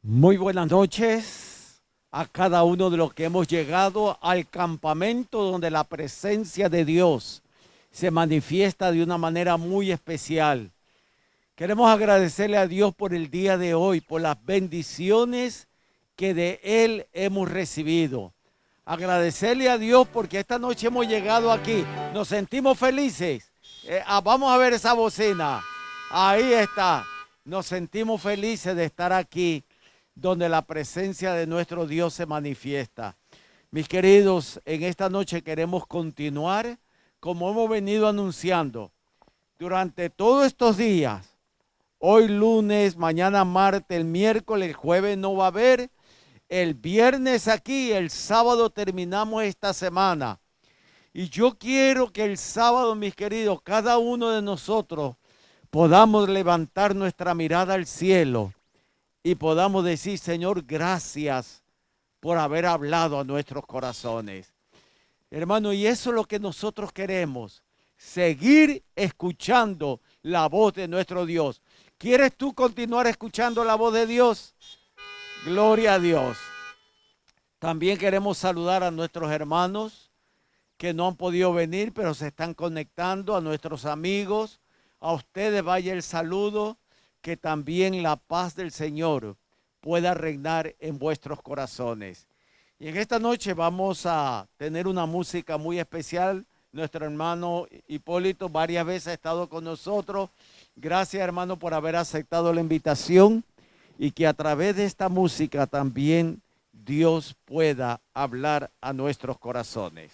Muy buenas noches a cada uno de los que hemos llegado al campamento donde la presencia de Dios se manifiesta de una manera muy especial. Queremos agradecerle a Dios por el día de hoy, por las bendiciones que de Él hemos recibido. Agradecerle a Dios porque esta noche hemos llegado aquí. Nos sentimos felices. Vamos a ver esa bocina. Ahí está. Nos sentimos felices de estar aquí donde la presencia de nuestro Dios se manifiesta. Mis queridos, en esta noche queremos continuar como hemos venido anunciando durante todos estos días. Hoy lunes, mañana martes, el miércoles, el jueves no va a haber. El viernes aquí, el sábado terminamos esta semana. Y yo quiero que el sábado, mis queridos, cada uno de nosotros podamos levantar nuestra mirada al cielo y podamos decir, Señor, gracias por haber hablado a nuestros corazones. Hermano, y eso es lo que nosotros queremos, seguir escuchando la voz de nuestro Dios. ¿Quieres tú continuar escuchando la voz de Dios? Gloria a Dios. También queremos saludar a nuestros hermanos que no han podido venir, pero se están conectando, a nuestros amigos. A ustedes vaya el saludo, que también la paz del Señor pueda reinar en vuestros corazones. Y en esta noche vamos a tener una música muy especial. Nuestro hermano Hipólito varias veces ha estado con nosotros. Gracias, hermano, por haber aceptado la invitación y que a través de esta música también Dios pueda hablar a nuestros corazones.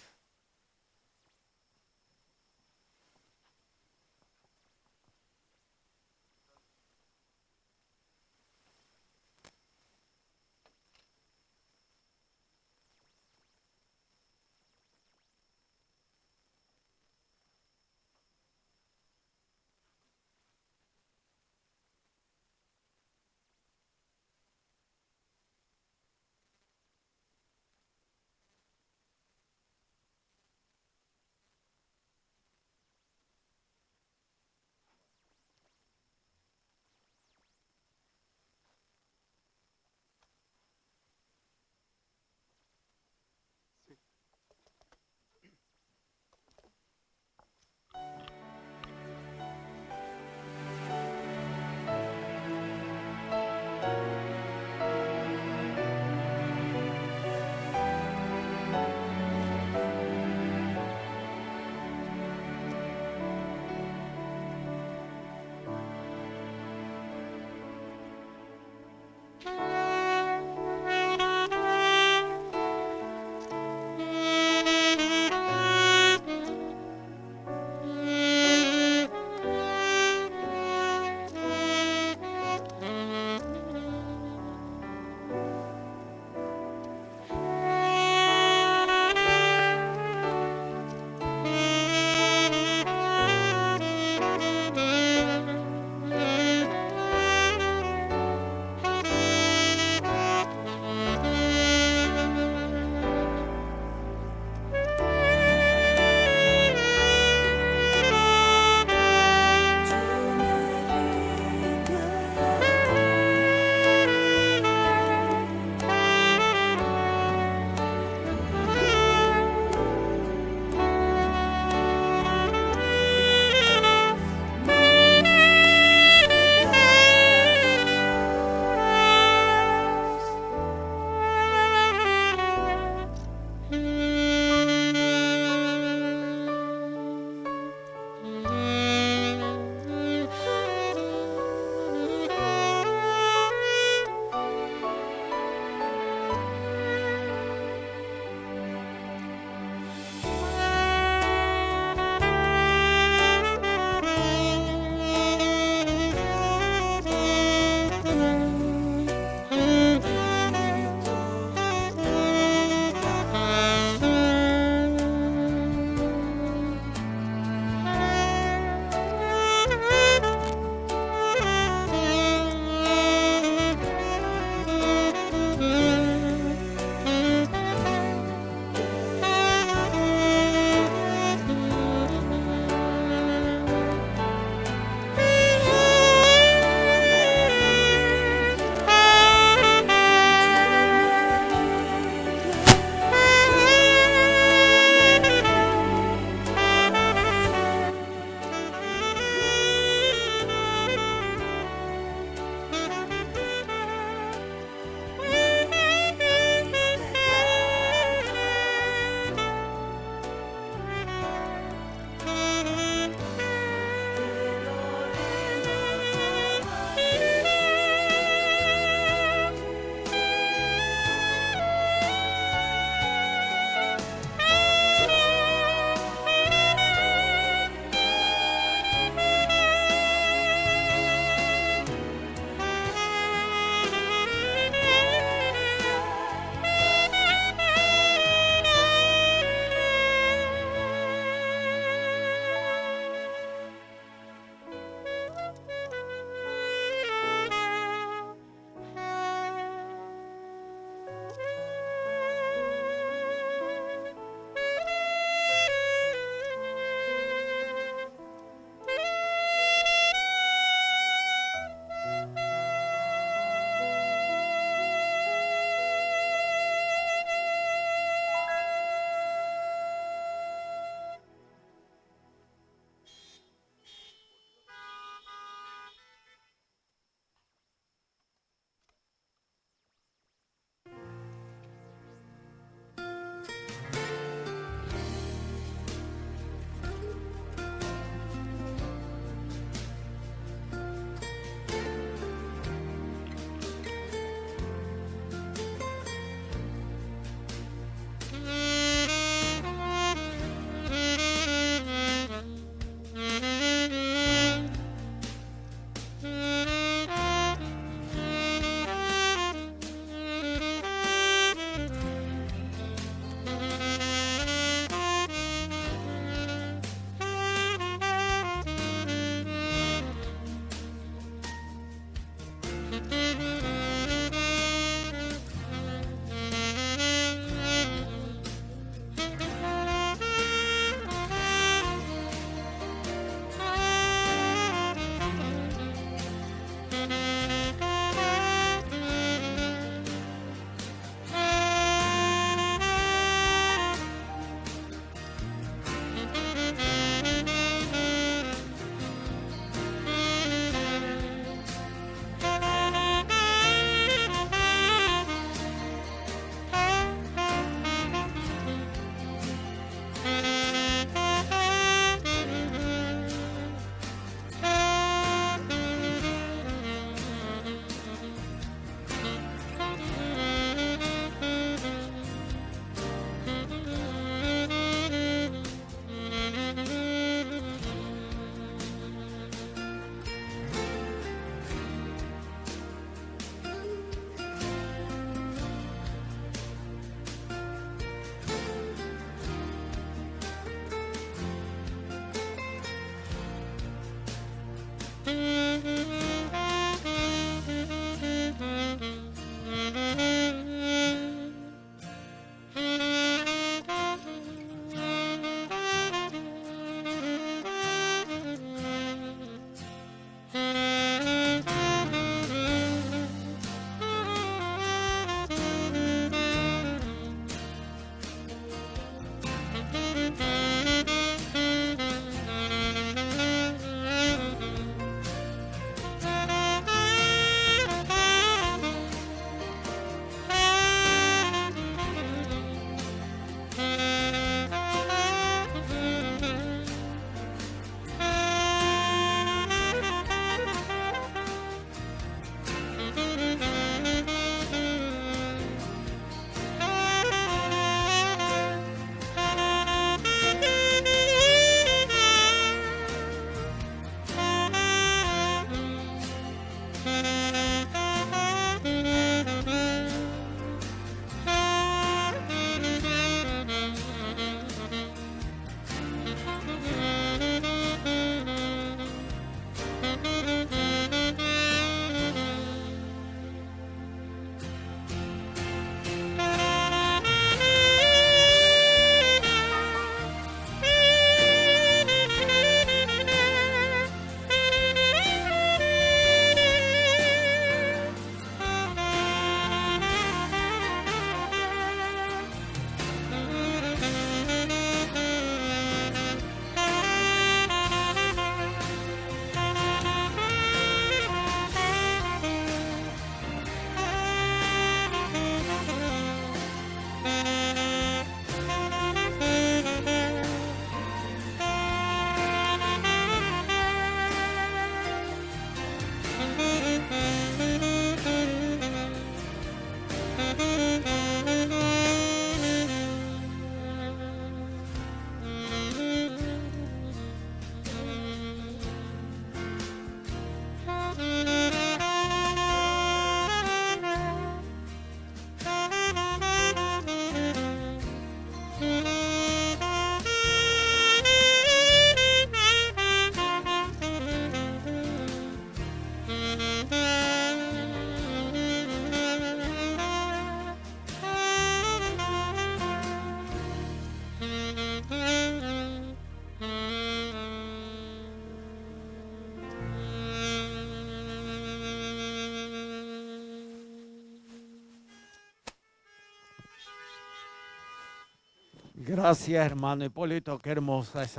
Gracias, hermano Hipólito, qué hermosas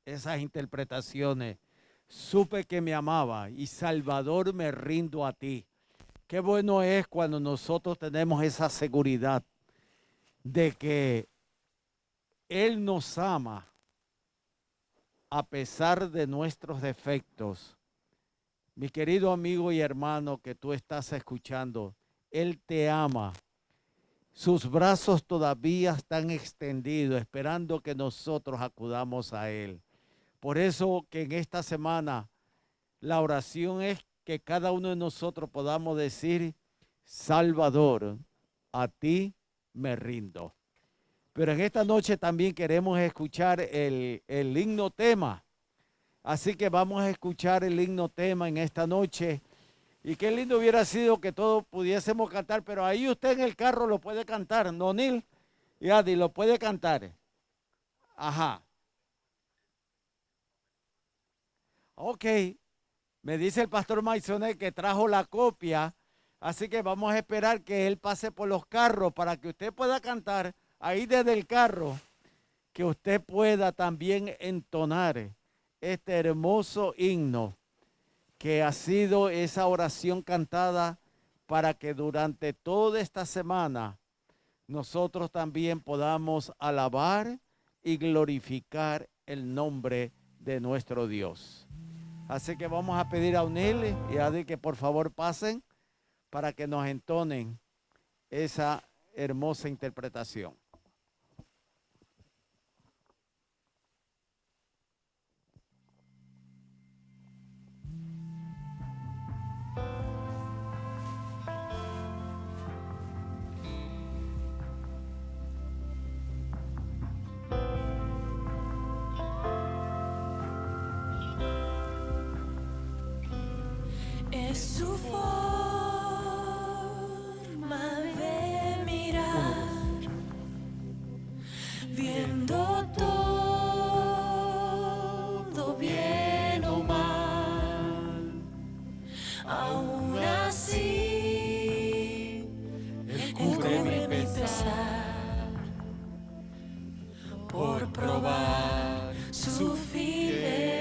esas interpretaciones. Supe que me amaba y Salvador me rindo a ti. Qué bueno es cuando nosotros tenemos esa seguridad de que Él nos ama a pesar de nuestros defectos. Mi querido amigo y hermano que tú estás escuchando, Él te ama. Sus brazos todavía están extendidos, esperando que nosotros acudamos a Él. Por eso que en esta semana la oración es que cada uno de nosotros podamos decir, Salvador, a ti me rindo. Pero en esta noche también queremos escuchar el himno tema. Así que vamos a escuchar el himno tema en esta noche. Y qué lindo hubiera sido que todos pudiésemos cantar, pero ahí usted en el carro lo puede cantar, ¿no, Nil? Y Adi, lo puede cantar. Ajá. Ok. Me dice el pastor Maisonet que trajo la copia, así que vamos a esperar que él pase por los carros para que usted pueda cantar ahí desde el carro, que usted pueda también entonar este hermoso himno que ha sido esa oración cantada para que durante toda esta semana nosotros también podamos alabar y glorificar el nombre de nuestro Dios. Así que vamos a pedir a Unil y a Adi que por favor pasen para que nos entonen esa hermosa interpretación. Es su forma de mirar, viendo todo bien o mal. Aún así, Él cubre mi pesar por probar su fidelidad.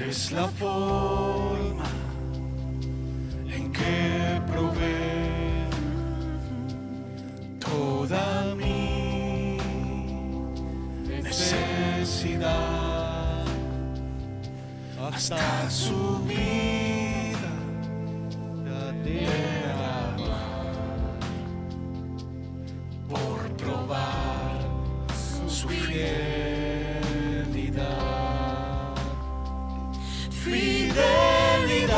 Es la forma en que provee toda mi necesidad, hasta su vida derramar, por probar su fidelidad. Fidelidad,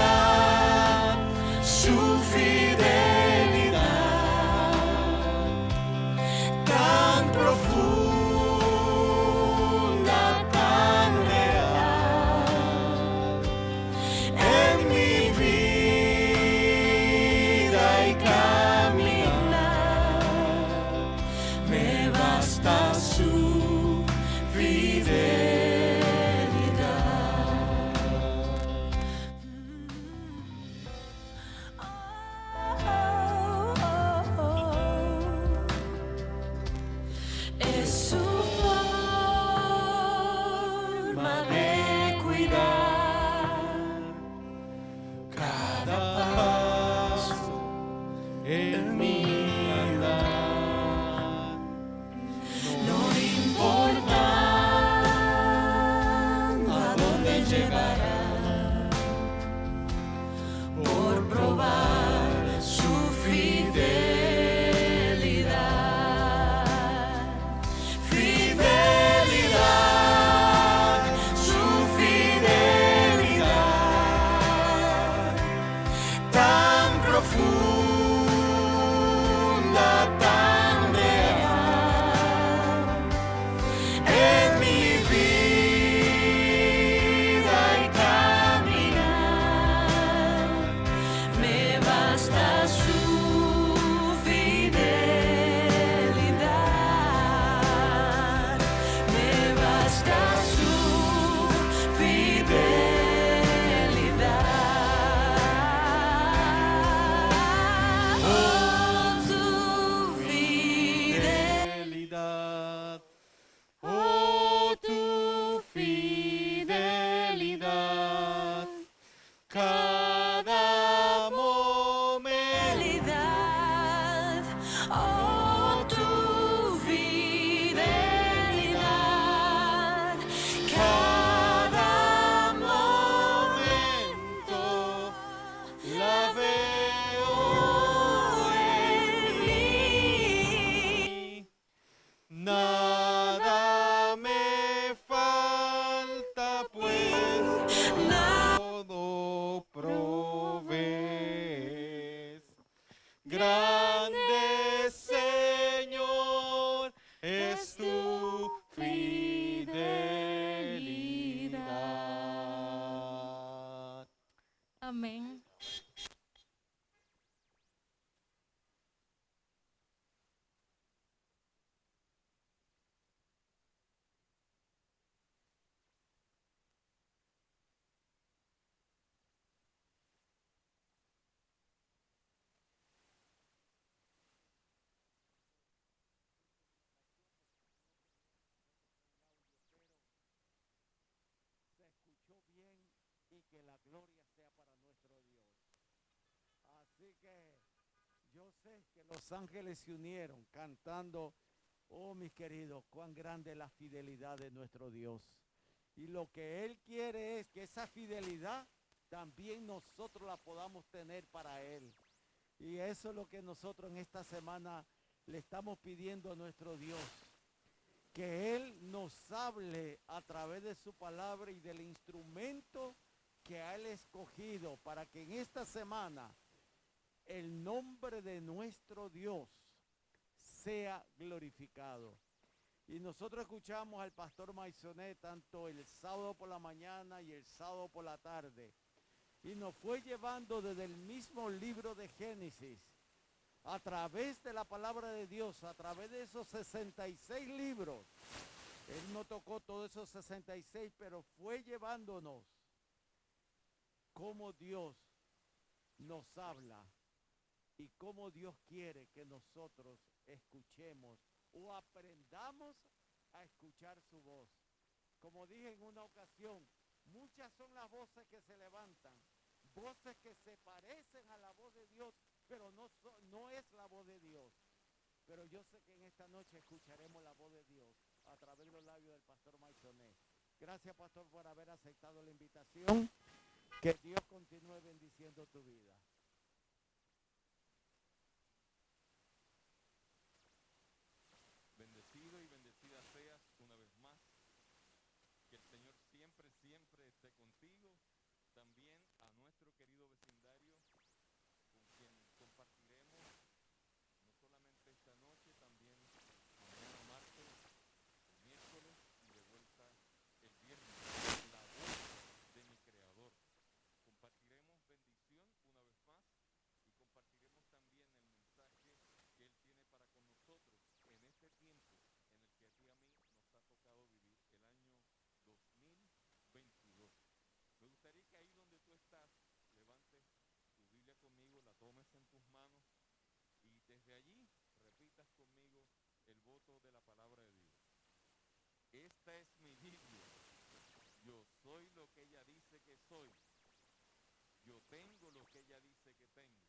su fidelidad, tan profunda, tan real, en mi vida y caminar, me basta su fidelidad. Es su forma de cuidar Cada paso en mi andar, no importando a dónde llegará, por probar su fidelidad. Fidelidad, su fidelidad, tan profunda, tan real, en mi vida y caminar, me basta su fidelidad, me basta su fidelidad. Oh, tu Amén. Se escuchó bien y que la gloria sea para nuestro Dios. Así que yo sé que los ángeles se unieron cantando, oh mis queridos, cuán grande es la fidelidad de nuestro Dios. Y lo que Él quiere es que esa fidelidad también nosotros la podamos tener para Él. Y eso es lo que nosotros en esta semana le estamos pidiendo a nuestro Dios. Que Él nos hable a través de su palabra y del instrumento que ha Él escogido para que en esta semana el nombre de nuestro Dios sea glorificado. Y nosotros escuchamos al pastor Maisonet tanto el sábado por la mañana y el sábado por la tarde. Y nos fue llevando desde el mismo libro de Génesis, a través de la palabra de Dios, a través de esos 66 libros. Él no tocó todos esos 66, pero fue llevándonos cómo Dios nos habla y cómo Dios quiere que nosotros escuchemos o aprendamos a escuchar su voz. Como dije en una ocasión, muchas son las voces que se levantan, voces que se parecen a la voz de Dios, pero no es la voz de Dios. Pero yo sé que en esta noche escucharemos la voz de Dios a través de los labios del pastor Maisonet. Gracias, pastor, por haber aceptado la invitación. Que Dios continúe bendiciendo tu vida. Bendecido y bendecida seas una vez más. Que el Señor siempre, siempre esté contigo. También a nuestro querido vecindario, con quien compartiremos no solamente esta noche, también mañana martes, el miércoles y de vuelta el viernes. La voz de mi Creador. Compartiremos bendición una vez más y compartiremos también el mensaje que Él tiene para con nosotros en este tiempo en el que a ti y a mí nos ha tocado vivir, el año 2022. Me gustaría que ahí donde tú estás, levantes tu Biblia conmigo, la tomes en tus manos y desde allí repitas conmigo el voto de la palabra de Dios. Esta es mi Biblia. Yo soy lo que ella dice que soy. Yo tengo lo que ella dice que tengo.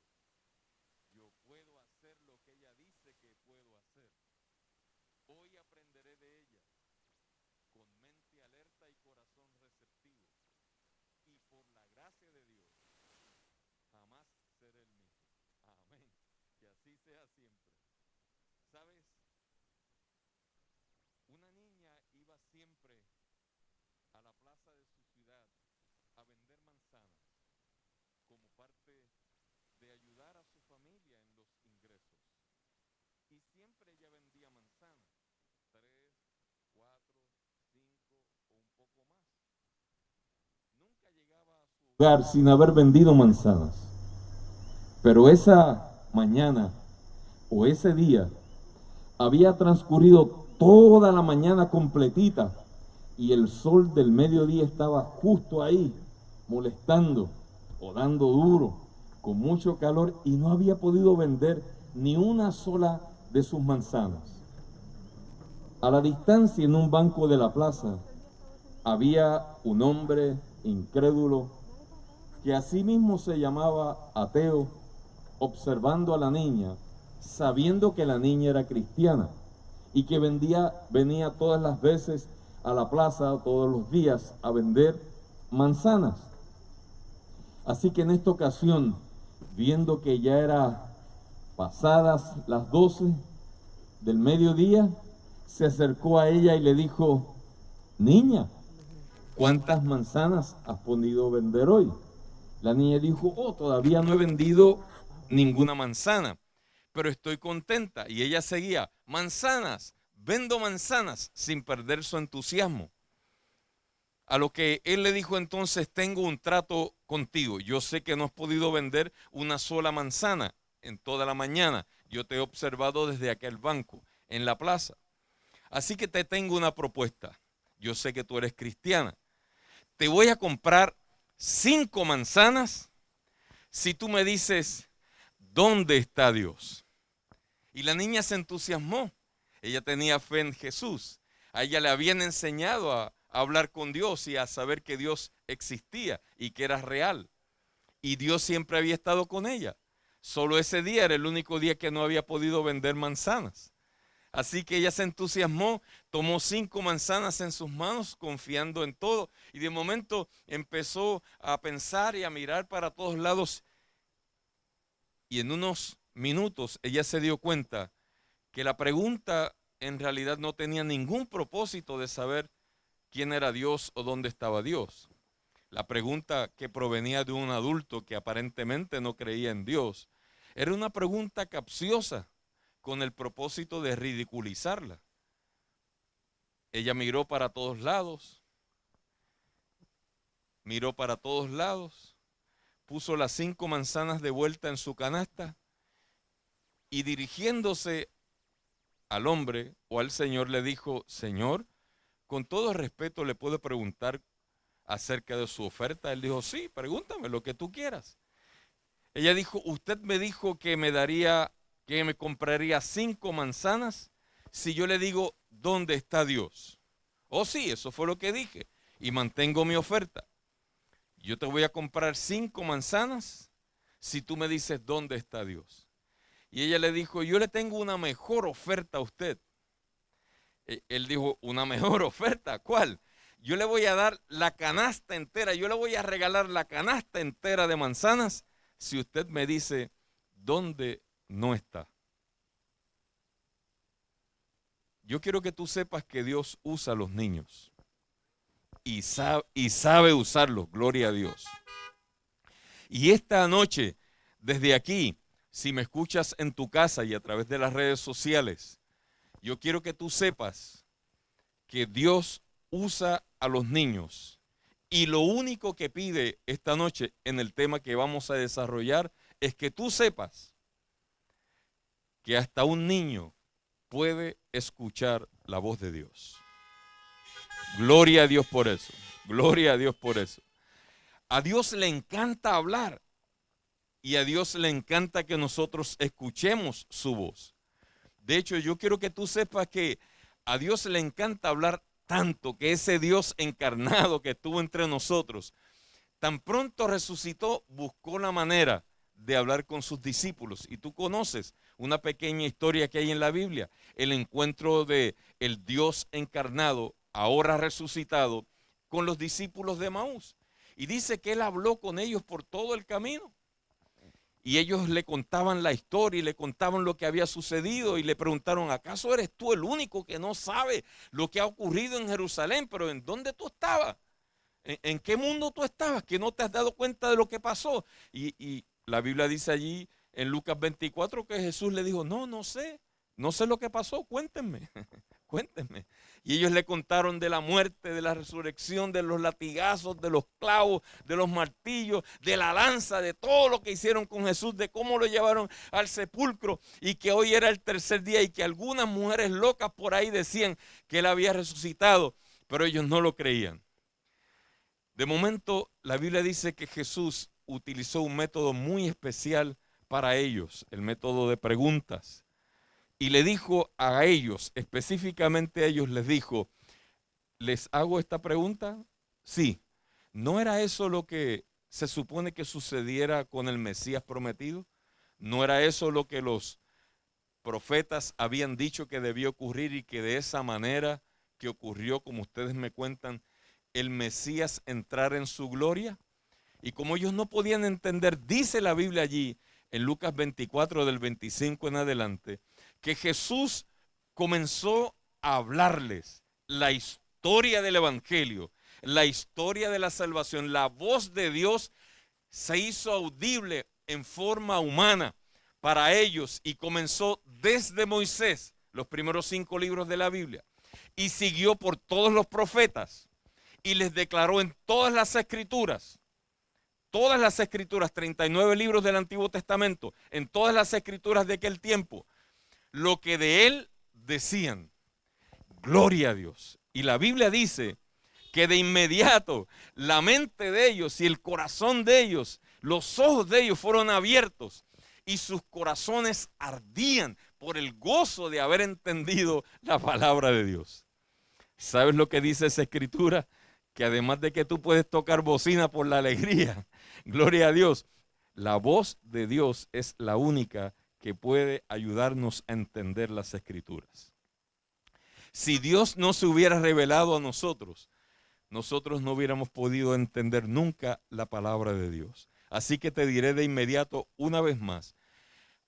Yo puedo hacer lo que ella dice que puedo hacer. Hoy aprenderé de ella, con mente alerta y corazón receptivo. Y por la gracia de Dios, jamás seré el mismo. Amén. Que así sea siempre. ¿Sabes? Una niña iba siempre a la plaza de su ciudad a vender manzanas como parte de ayudar a su familia en los ingresos. Y siempre ella vendía manzanas, 3, 4, 5 o un poco más. Nunca llegaba a su hogar sin haber vendido manzanas. Pero esa mañana o ese día había transcurrido toda la mañana completita y el sol del mediodía estaba justo ahí, molestando o dando duro, con mucho calor, y no había podido vender ni una sola de sus manzanas. A la distancia, en un banco de la plaza, había un hombre incrédulo que asimismo se llamaba ateo, observando a la niña, sabiendo que la niña era cristiana y que venía todas las veces a la plaza, todos los días, a vender manzanas. Así que en esta ocasión, viendo que ya era pasadas las 12 del mediodía, se acercó a ella y le dijo: niña, ¿cuántas manzanas has podido vender hoy? La niña dijo: oh, todavía no he vendido ninguna manzana, pero estoy contenta. Y ella seguía: manzanas, vendo manzanas, sin perder su entusiasmo. A lo que él le dijo entonces, tengo un trato contigo. Yo sé que no has podido vender una sola manzana en toda la mañana. Yo te he observado desde aquel banco en la plaza. Así que te tengo una propuesta. Yo sé que tú eres cristiana. Te voy a comprar 5 manzanas si tú me dices, ¿dónde está Dios? Y la niña se entusiasmó. Ella tenía fe en Jesús. A ella le habían enseñado a hablar con Dios y a saber que Dios existía y que era real. Y Dios siempre había estado con ella. Solo ese día era el único día que no había podido vender manzanas. Así que ella se entusiasmó, tomó 5 manzanas en sus manos, confiando en todo. Y de momento empezó a pensar y a mirar para todos lados. Y en unos minutos ella se dio cuenta que la pregunta en realidad no tenía ningún propósito de saber quién era Dios o dónde estaba Dios. La pregunta que provenía de un adulto que aparentemente no creía en Dios era una pregunta capciosa con el propósito de ridiculizarla. Ella miró para todos lados, puso las 5 manzanas de vuelta en su canasta y dirigiéndose al hombre o al Señor le dijo, Señor, con todo respeto le puedo preguntar acerca de su oferta. Él dijo, sí, pregúntame lo que tú quieras. Ella dijo, usted me dijo que me compraría 5 manzanas si yo le digo, ¿dónde está Dios? Oh sí, eso fue lo que dije y mantengo mi oferta. Yo te voy a comprar 5 manzanas si tú me dices, ¿dónde está Dios? Y ella le dijo, yo le tengo una mejor oferta a usted. Él dijo, ¿una mejor oferta? ¿Cuál? Yo le voy a dar la canasta entera, yo le voy a regalar la canasta entera de manzanas si usted me dice, ¿dónde no está? Yo quiero que tú sepas que Dios usa a los niños y sabe usarlos, gloria a Dios. Y esta noche, desde aquí, si me escuchas en tu casa y a través de las redes sociales, yo quiero que tú sepas que Dios usa a los niños. Y lo único que pide esta noche en el tema que vamos a desarrollar es que tú sepas que hasta un niño puede escuchar la voz de Dios. Gloria a Dios por eso. Gloria a Dios por eso. A Dios le encanta hablar. Y a Dios le encanta que nosotros escuchemos su voz. De hecho, yo quiero que tú sepas que a Dios le encanta hablar tanto que ese Dios encarnado que estuvo entre nosotros, tan pronto resucitó, buscó la manera de hablar con sus discípulos. Y tú conoces una pequeña historia que hay en la Biblia, el encuentro de el Dios encarnado, ahora resucitado, con los discípulos de Emaús. Y dice que él habló con ellos por todo el camino. Y ellos le contaban la historia y le contaban lo que había sucedido y le preguntaron, ¿acaso eres tú el único que no sabe lo que ha ocurrido en Jerusalén? Pero ¿en dónde tú estabas? ¿En qué mundo tú estabas? ¿Que no te has dado cuenta de lo que pasó? Y la Biblia dice allí en Lucas 24 que Jesús le dijo, no sé lo que pasó, cuéntenme. Cuéntenme. Y ellos le contaron de la muerte, de la resurrección, de los latigazos, de los clavos, de los martillos, de la lanza, de todo lo que hicieron con Jesús, de cómo lo llevaron al sepulcro y que hoy era el 3er día y que algunas mujeres locas por ahí decían que él había resucitado, pero ellos no lo creían. De momento, la Biblia dice que Jesús utilizó un método muy especial para ellos, el método de preguntas. Y le dijo a ellos, específicamente a ellos les dijo, ¿les hago esta pregunta? Sí. ¿No era eso lo que se supone que sucediera con el Mesías prometido? ¿No era eso lo que los profetas habían dicho que debía ocurrir y que de esa manera que ocurrió, como ustedes me cuentan, el Mesías entrar en su gloria? Y como ellos no podían entender, dice la Biblia allí, en Lucas 24 del 25 en adelante, que Jesús comenzó a hablarles la historia del Evangelio, la historia de la salvación. La voz de Dios se hizo audible en forma humana para ellos y comenzó desde Moisés, los primeros 5 libros de la Biblia, y siguió por todos los profetas y les declaró en todas las escrituras, 39 libros del Antiguo Testamento, en todas las escrituras de aquel tiempo, lo que de él decían. Gloria a Dios. Y la Biblia dice que de inmediato la mente de ellos y el corazón de ellos, los ojos de ellos fueron abiertos y sus corazones ardían por el gozo de haber entendido la palabra de Dios. ¿Sabes lo que dice esa escritura? Que además de que tú puedes tocar bocina por la alegría, gloria a Dios, la voz de Dios es la única que puede ayudarnos a entender las escrituras. Si Dios no se hubiera revelado a nosotros, nosotros no hubiéramos podido entender nunca la palabra de Dios. Así que te diré de inmediato una vez más,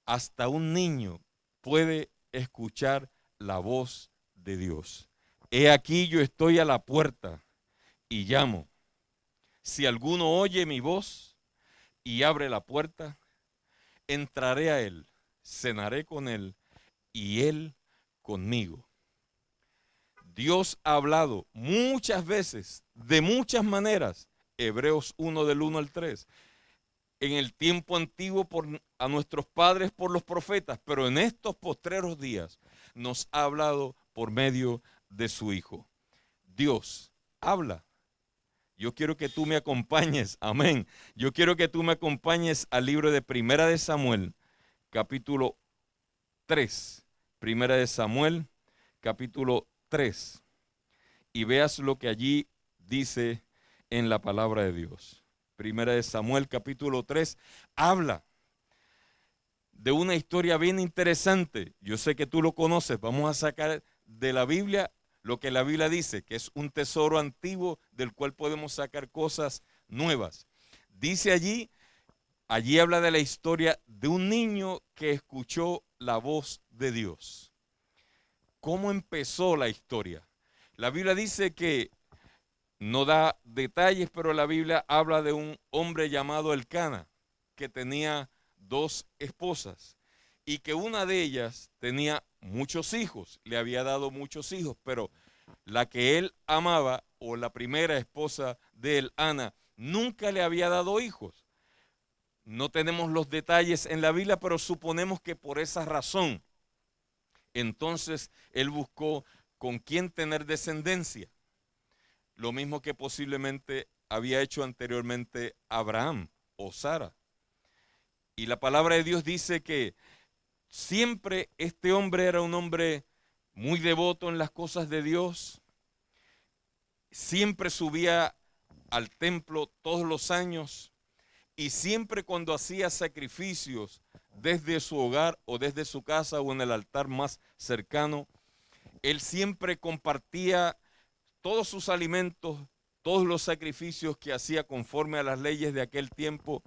hasta un niño puede escuchar la voz de Dios. He aquí yo estoy a la puerta y llamo. Si alguno oye mi voz y abre la puerta, entraré a él, cenaré con él y él conmigo. Dios ha hablado muchas veces, de muchas maneras, Hebreos 1 del 1 al 3, en el tiempo antiguo a nuestros padres por los profetas, pero en estos postreros días nos ha hablado por medio de su Hijo. Dios habla. Yo quiero que tú me acompañes, amén. Yo quiero que tú me acompañes al libro de Primera de Samuel, capítulo 3. Primera de Samuel, capítulo 3. Y veas lo que allí dice en la palabra de Dios. Primera de Samuel, capítulo 3, habla de una historia bien interesante. Yo sé que tú lo conoces. Vamos a sacar de la Biblia lo que la Biblia dice, que es un tesoro antiguo del cual podemos sacar cosas nuevas. Dice allí habla de la historia de un niño que escuchó la voz de Dios. ¿Cómo empezó la historia? La Biblia dice que no da detalles, pero la Biblia habla de un hombre llamado Elcana, que tenía 2 esposas y que una de ellas tenía muchos hijos, le había dado muchos hijos, pero la que él amaba, o la primera esposa de él, Ana, nunca le había dado hijos. No tenemos los detalles en la Biblia, pero suponemos que por esa razón, entonces él buscó con quién tener descendencia. Lo mismo que posiblemente había hecho anteriormente Abraham o Sara. Y la palabra de Dios dice que siempre este hombre era un hombre muy devoto en las cosas de Dios. Siempre subía al templo todos los años y siempre cuando hacía sacrificios desde su hogar o desde su casa o en el altar más cercano, él siempre compartía todos sus alimentos, todos los sacrificios que hacía conforme a las leyes de aquel tiempo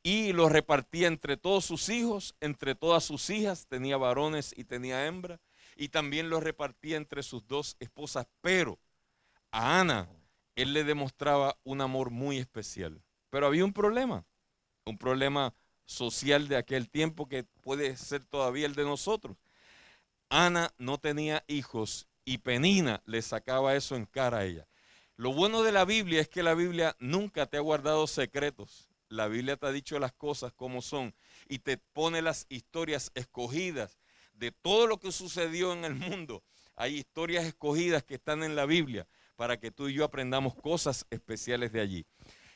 y los repartía entre todos sus hijos, entre todas sus hijas, tenía varones y tenía hembras, y también los repartía entre sus 2 esposas, pero a Ana él le demostraba un amor muy especial. Pero había un problema social de aquel tiempo que puede ser todavía el de nosotros. Ana no tenía hijos y Penina le sacaba eso en cara a ella. Lo bueno de la Biblia es que la Biblia nunca te ha guardado secretos. La Biblia te ha dicho las cosas como son y te pone las historias escogidas de todo lo que sucedió en el mundo. Hay historias escogidas que están en la Biblia para que tú y yo aprendamos cosas especiales de allí.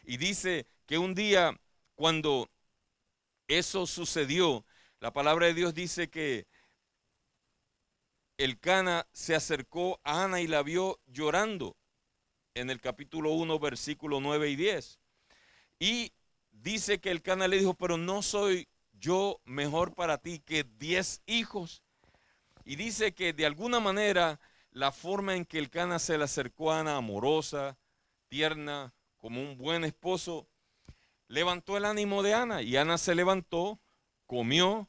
Y dice que un día cuando eso sucedió, la palabra de Dios dice que Elcana se acercó a Ana y la vio llorando en el capítulo 1, versículo 9 y 10. Y dice que Elcana le dijo, pero no soy yo mejor para ti que 10 hijos. Y dice que de alguna manera la forma en que Elcana se le acercó a Ana, amorosa, tierna, como un buen esposo, levantó el ánimo de Ana. Y Ana se levantó, comió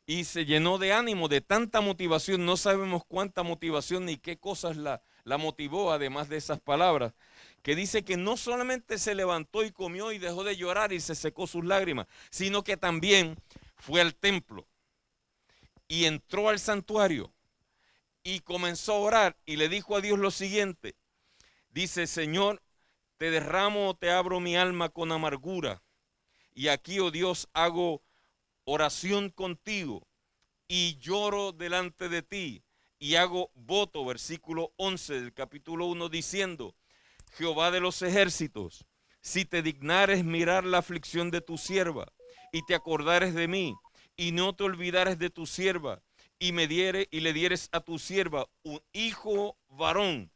y se llenó de ánimo, de tanta motivación. No sabemos cuánta motivación ni qué cosas la motivó, además de esas palabras, que dice que no solamente se levantó y comió y dejó de llorar y se secó sus lágrimas, sino que también fue al templo y entró al santuario y comenzó a orar y le dijo a Dios lo siguiente: Dice, Señor, te derramo, te abro mi alma con amargura. Y aquí, oh Dios, hago oración contigo y lloro delante de ti. Y hago voto, versículo 11 del capítulo 1, diciendo, Jehová de los ejércitos, si te dignares mirar la aflicción de tu sierva, y te acordares de mí, y no te olvidares de tu sierva, y le dieres a tu sierva un hijo varón,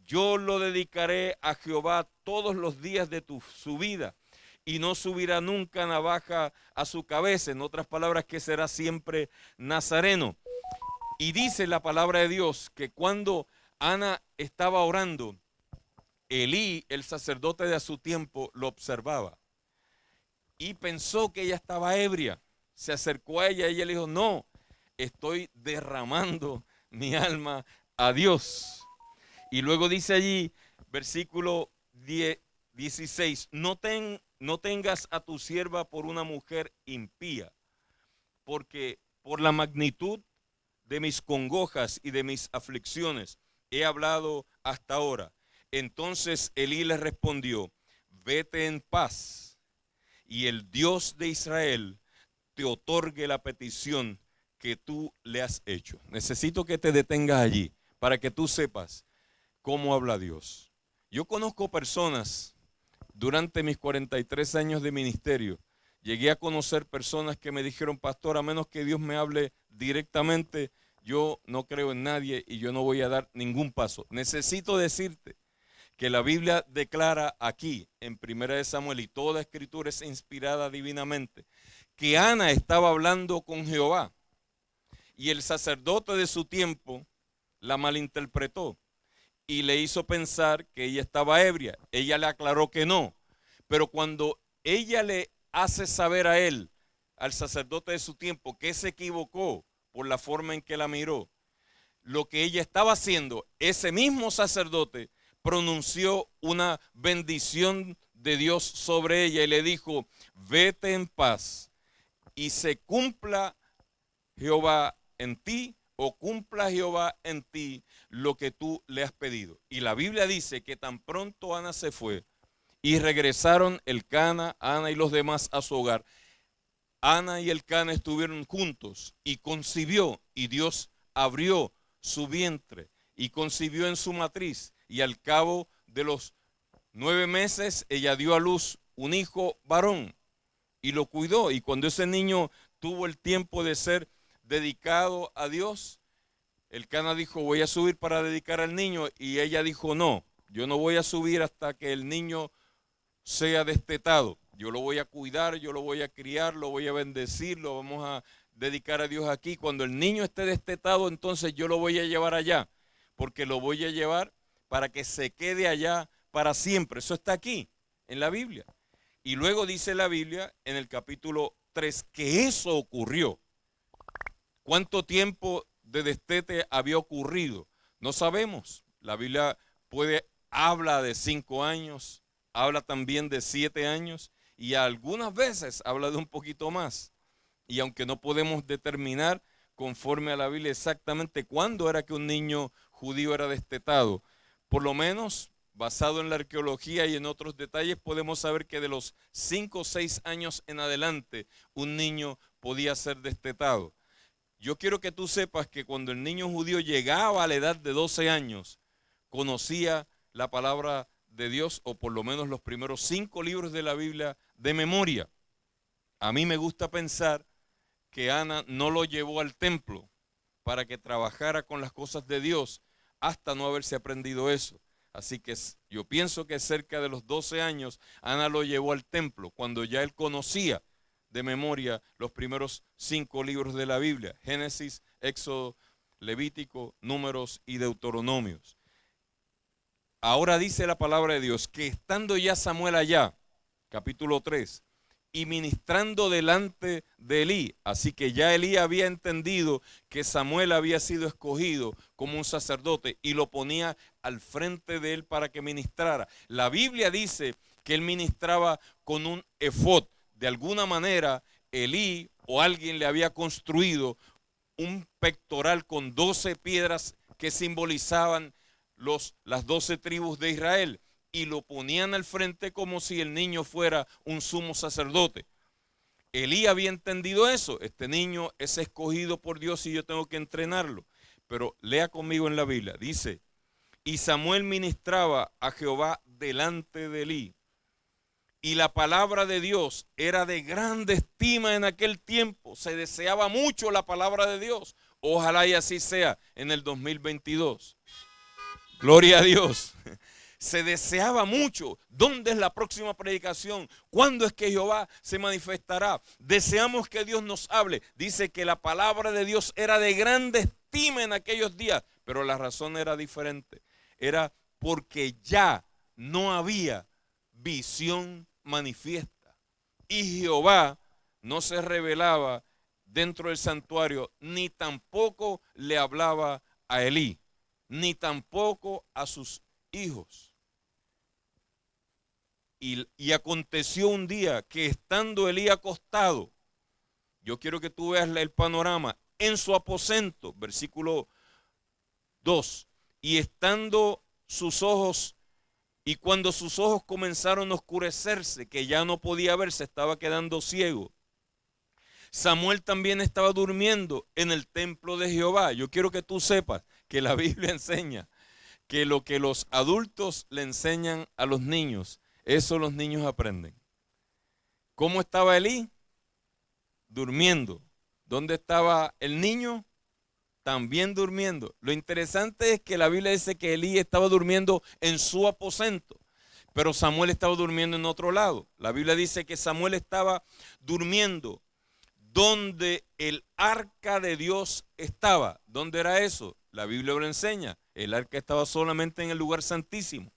yo lo dedicaré a Jehová todos los días de su vida, y no subirá nunca navaja a su cabeza. En otras palabras, que será siempre nazareno. Y dice la palabra de Dios que cuando Ana estaba orando, Elí, el sacerdote de a su tiempo, lo observaba y pensó que ella estaba ebria. Se acercó a ella y ella le dijo, no, estoy derramando mi alma a Dios. Y luego dice allí, versículo 16, no tengas a tu sierva por una mujer impía, porque por la magnitud de mis congojas y de mis aflicciones he hablado hasta ahora. Entonces Elí le respondió, vete en paz, y el Dios de Israel te otorgue la petición que tú le has hecho. Necesito que te detengas allí para que tú sepas cómo habla Dios. Yo conozco personas, durante mis 43 años de ministerio, llegué a conocer personas que me dijeron, pastor, a menos que Dios me hable directamente, yo no creo en nadie y yo no voy a dar ningún paso. Necesito decirte que la Biblia declara aquí, en 1 Samuel, y toda escritura es inspirada divinamente, que Ana estaba hablando con Jehová y el sacerdote de su tiempo la malinterpretó y le hizo pensar que ella estaba ebria. Ella le aclaró que no, pero cuando ella le hace saber a él, al sacerdote de su tiempo, que se equivocó por la forma en que la miró, lo que ella estaba haciendo, ese mismo sacerdote pronunció una bendición de Dios sobre ella y le dijo, vete en paz y se cumpla Jehová en ti, o cumpla Jehová en ti lo que tú le has pedido. Y la Biblia dice que tan pronto Ana se fue y regresaron Elcana, Ana y los demás a su hogar. Ana y Elcana estuvieron juntos y concibió, y Dios abrió su vientre y concibió en su matriz, y al cabo de los 9 meses ella dio a luz un hijo varón y lo cuidó. Y cuando ese niño tuvo el tiempo de ser dedicado a Dios, Elcana dijo, voy a subir para dedicar al niño, y ella dijo, no, yo no voy a subir hasta que el niño sea destetado. Yo lo voy a cuidar, yo lo voy a criar, lo voy a bendecir, lo vamos a dedicar a Dios aquí. Cuando el niño esté destetado, entonces yo lo voy a llevar allá, porque lo voy a llevar para que se quede allá para siempre. Eso está aquí en la Biblia. Y luego dice la Biblia en el capítulo 3 que eso ocurrió. ¿Cuánto tiempo de destete había ocurrido? No sabemos. La Biblia habla de 5 años, habla también de 7 años y algunas veces habla de un poquito más. Y aunque no podemos determinar conforme a la Biblia exactamente cuándo era que un niño judío era destetado, por lo menos basado en la arqueología y en otros detalles podemos saber que de los 5 o 6 años en adelante un niño podía ser destetado. Yo quiero que tú sepas que cuando el niño judío llegaba a la edad de 12 años, conocía la palabra de Dios, o por lo menos los primeros 5 libros de la Biblia de memoria. A mí me gusta pensar que Ana no lo llevó al templo para que trabajara con las cosas de Dios hasta no haberse aprendido eso. Así que yo pienso que cerca de los 12 años Ana lo llevó al templo, cuando ya él conocía de memoria los primeros 5 libros de la Biblia: Génesis, Éxodo, Levítico, Números y Deuteronomios. Ahora dice la palabra de Dios que estando ya Samuel allá, capítulo 3, y ministrando delante de Elí, así que ya Elí había entendido que Samuel había sido escogido como un sacerdote y lo ponía al frente de él para que ministrara. La Biblia dice que él ministraba con un efod. De alguna manera Elí o alguien le había construido un pectoral con 12 piedras que simbolizaban las 12 tribus de Israel y lo ponían al frente como si el niño fuera un sumo sacerdote. Elí había entendido eso. Este niño es escogido por Dios y yo tengo que entrenarlo. Pero lea conmigo en la Biblia. Dice, y Samuel ministraba a Jehová delante de Elí. Y la palabra de Dios era de grande estima en aquel tiempo. Se deseaba mucho la palabra de Dios. Ojalá y así sea en el 2022. Gloria a Dios. Se deseaba mucho. ¿Dónde es la próxima predicación? ¿Cuándo es que Jehová se manifestará? Deseamos que Dios nos hable. Dice que la palabra de Dios era de grande estima en aquellos días, pero la razón era diferente. Era porque ya no había visión manifiesta. Y Jehová no se revelaba dentro del santuario, ni tampoco le hablaba a Elí, ni tampoco a sus hijos. Y aconteció un día que estando Elí acostado, yo quiero que tú veas el panorama, en su aposento, versículo 2, y estando sus ojos, y cuando sus ojos comenzaron a oscurecerse, que ya no podía ver, se estaba quedando ciego, Samuel también estaba durmiendo en el templo de Jehová. Yo quiero que tú sepas que la Biblia enseña que lo que los adultos le enseñan a los niños, eso los niños aprenden. ¿Cómo estaba Elí? Durmiendo. ¿Dónde estaba el niño? También durmiendo. Lo interesante es que la Biblia dice que Elí estaba durmiendo en su aposento, pero Samuel estaba durmiendo en otro lado. La Biblia dice que Samuel estaba durmiendo donde el arca de Dios estaba. ¿Dónde era eso? La Biblia lo enseña. El arca estaba solamente en el lugar santísimo.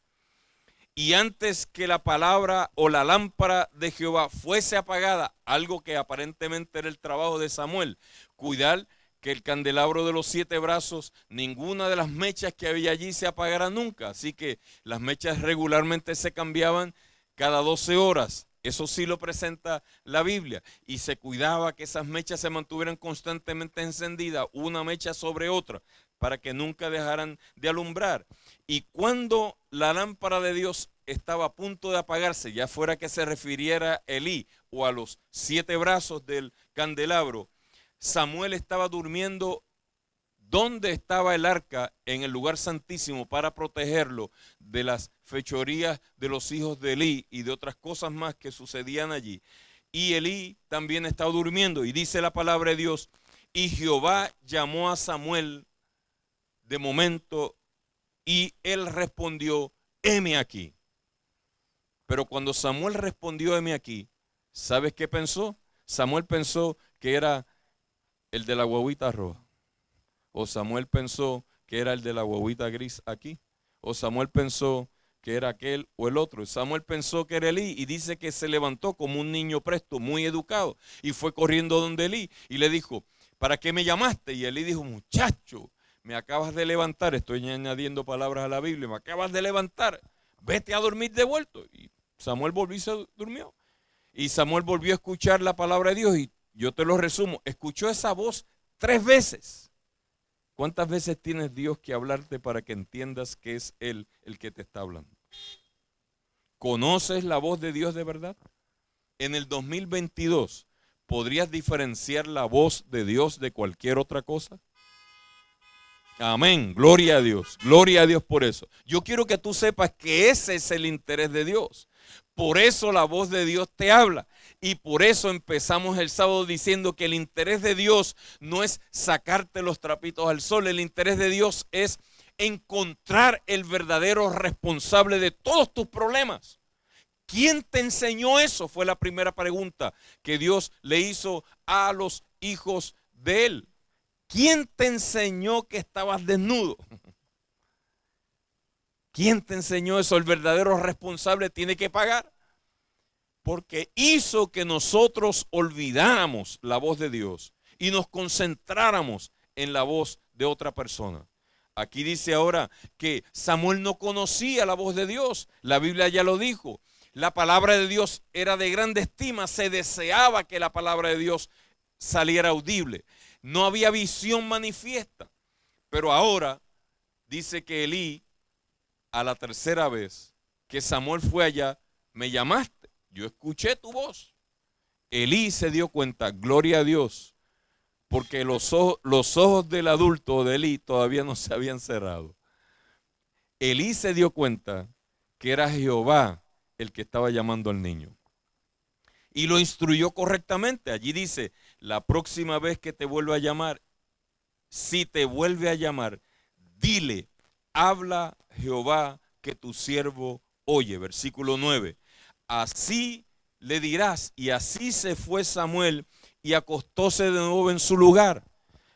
Y antes que la palabra o la lámpara de Jehová fuese apagada, algo que aparentemente era el trabajo de Samuel, cuidar que el candelabro de los 7 brazos, ninguna de las mechas que había allí se apagara nunca. Así que las mechas regularmente se cambiaban cada 12 horas. Eso sí lo presenta la Biblia. Y se cuidaba que esas mechas se mantuvieran constantemente encendidas, una mecha sobre otra, para que nunca dejaran de alumbrar. Y cuando la lámpara de Dios estaba a punto de apagarse, ya fuera que se refiriera a Elí o a los 7 brazos del candelabro, Samuel estaba durmiendo donde estaba el arca, en el lugar santísimo, para protegerlo de las fechorías de los hijos de Elí y de otras cosas más que sucedían allí. Y Elí también estaba durmiendo, y dice la palabra de Dios, y Jehová llamó a Samuel de momento, y él respondió, heme aquí. Pero cuando Samuel respondió, heme aquí, ¿sabes qué pensó? Samuel pensó que era el de la guaguita roja. O Samuel pensó que era el de la guaguita gris aquí. O Samuel pensó que era aquel o el otro. Samuel pensó que era Elí y dice que se levantó como un niño presto, muy educado, y fue corriendo donde Elí y le dijo, ¿para qué me llamaste? Y Elí dijo, muchacho, me acabas de levantar, estoy añadiendo palabras a la Biblia, me acabas de levantar, vete a dormir de vuelto. Y Samuel volvió y se durmió. Y Samuel volvió a escuchar la palabra de Dios, y yo te lo resumo, escuchó esa voz 3 veces. ¿Cuántas veces tienes Dios que hablarte para que entiendas que es Él el que te está hablando? ¿Conoces la voz de Dios de verdad? En el 2022, ¿podrías diferenciar la voz de Dios de cualquier otra cosa? Amén, gloria a Dios por eso. Yo quiero que tú sepas que ese es el interés de Dios. Por eso la voz de Dios te habla. Y por eso empezamos el sábado diciendo que el interés de Dios no es sacarte los trapitos al sol. El interés de Dios es encontrar el verdadero responsable de todos tus problemas. ¿Quién te enseñó eso? Fue la primera pregunta que Dios le hizo a los hijos de él. ¿Quién te enseñó que estabas desnudo? ¿Quién te enseñó eso? El verdadero responsable tiene que pagar. Porque hizo que nosotros olvidáramos la voz de Dios y nos concentráramos en la voz de otra persona. Aquí dice ahora que Samuel no conocía la voz de Dios. La Biblia ya lo dijo. La palabra de Dios era de grande estima. Se deseaba que la palabra de Dios saliera audible. No había visión manifiesta. Pero ahora dice que Elí a la tercera vez que Samuel fue allá, me llamaste, yo escuché tu voz. Elí se dio cuenta, gloria a Dios, porque los ojos del adulto de Elí todavía no se habían cerrado. Elí se dio cuenta que era Jehová el que estaba llamando al niño. Y lo instruyó correctamente. Allí dice, la próxima vez que te vuelva a llamar, si te vuelve a llamar, dile, habla Jehová que tu siervo oye. Versículo 9. Así le dirás, y así se fue Samuel y acostóse de nuevo en su lugar.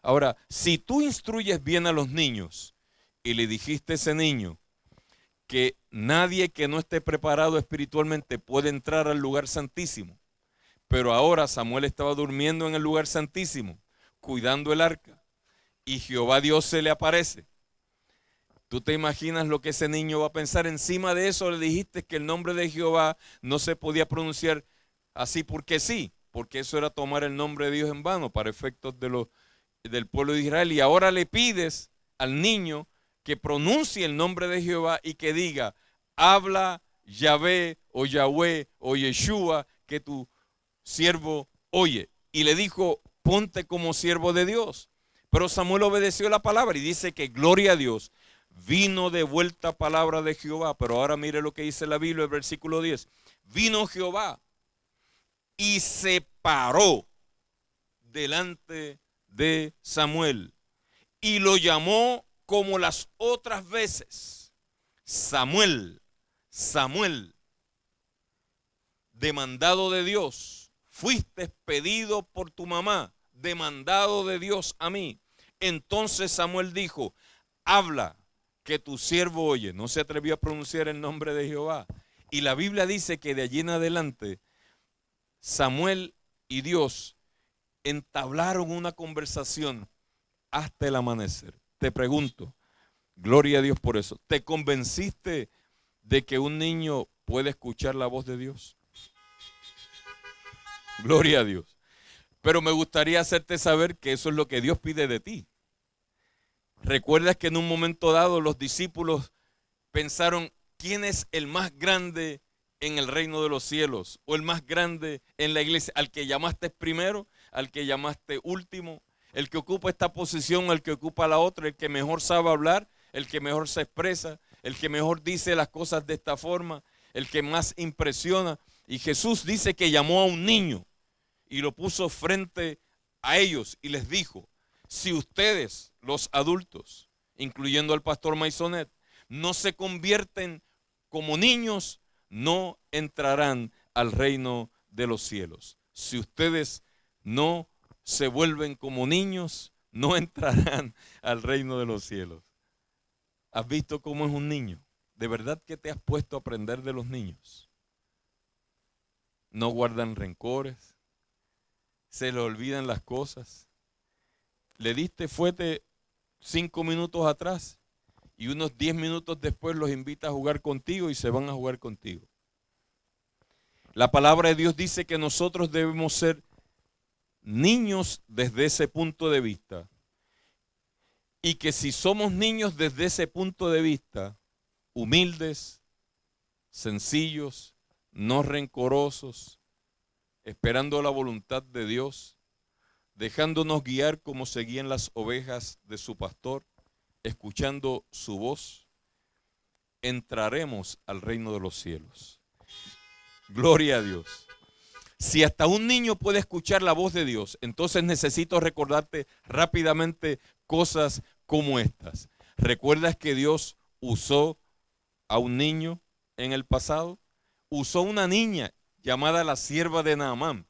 Ahora, si tú instruyes bien a los niños y le dijiste a ese niño que nadie que no esté preparado espiritualmente puede entrar al lugar santísimo, pero ahora Samuel estaba durmiendo en el lugar santísimo, cuidando el arca, y Jehová Dios se le aparece. ¿Tú te imaginas lo que ese niño va a pensar? Encima de eso le dijiste que el nombre de Jehová no se podía pronunciar así porque sí, porque eso era tomar el nombre de Dios en vano para efectos del pueblo de Israel. Y ahora le pides al niño que pronuncie el nombre de Jehová y que diga, habla Yahvé o Yahweh o Yeshua que tu siervo oye. Y le dijo, ponte como siervo de Dios. Pero Samuel obedeció la palabra y dice que gloria a Dios. Vino de vuelta palabra de Jehová. Pero ahora mire lo que dice la Biblia, el versículo 10. Vino Jehová y se paró delante de Samuel y lo llamó como las otras veces. Samuel, Samuel, demandado de Dios, fuiste pedido por tu mamá, demandado de Dios a mí. Entonces Samuel dijo, habla que tu siervo oye. No se atrevió a pronunciar el nombre de Jehová. Y la Biblia dice que de allí en adelante Samuel y Dios entablaron una conversación hasta el amanecer. Te pregunto, gloria a Dios por eso, ¿te convenciste de que un niño puede escuchar la voz de Dios? Gloria a Dios. Pero me gustaría hacerte saber que eso es lo que Dios pide de ti. ¿Recuerdas que en un momento dado los discípulos pensaron, ¿quién es el más grande en el reino de los cielos? ¿O el más grande en la iglesia? ¿Al que llamaste primero? ¿Al que llamaste último? ¿El que ocupa esta posición? ¿El que ocupa la otra? ¿El que mejor sabe hablar? ¿El que mejor se expresa? ¿El que mejor dice las cosas de esta forma? ¿El que más impresiona? Y Jesús dice que llamó a un niño y lo puso frente a ellos y les dijo, si ustedes, los adultos, incluyendo al pastor Maisonet, no se convierten como niños, no entrarán al reino de los cielos. Si ustedes no se vuelven como niños, no entrarán al reino de los cielos. ¿Has visto cómo es un niño? ¿De verdad que te has puesto a aprender de los niños? No guardan rencores, se le olvidan las cosas. Le diste fuete 5 minutos atrás y unos 10 minutos después los invita a jugar contigo y se van a jugar contigo. La palabra de Dios dice que nosotros debemos ser niños desde ese punto de vista. Y que si somos niños desde ese punto de vista, humildes, sencillos, no rencorosos, esperando la voluntad de Dios, dejándonos guiar como se guían las ovejas de su pastor, escuchando su voz, entraremos al reino de los cielos. Gloria a Dios. Si hasta un niño puede escuchar la voz de Dios, entonces necesito recordarte rápidamente cosas como estas. ¿Recuerdas que Dios usó a un niño en el pasado? Usó una niña llamada la sierva de Naamán,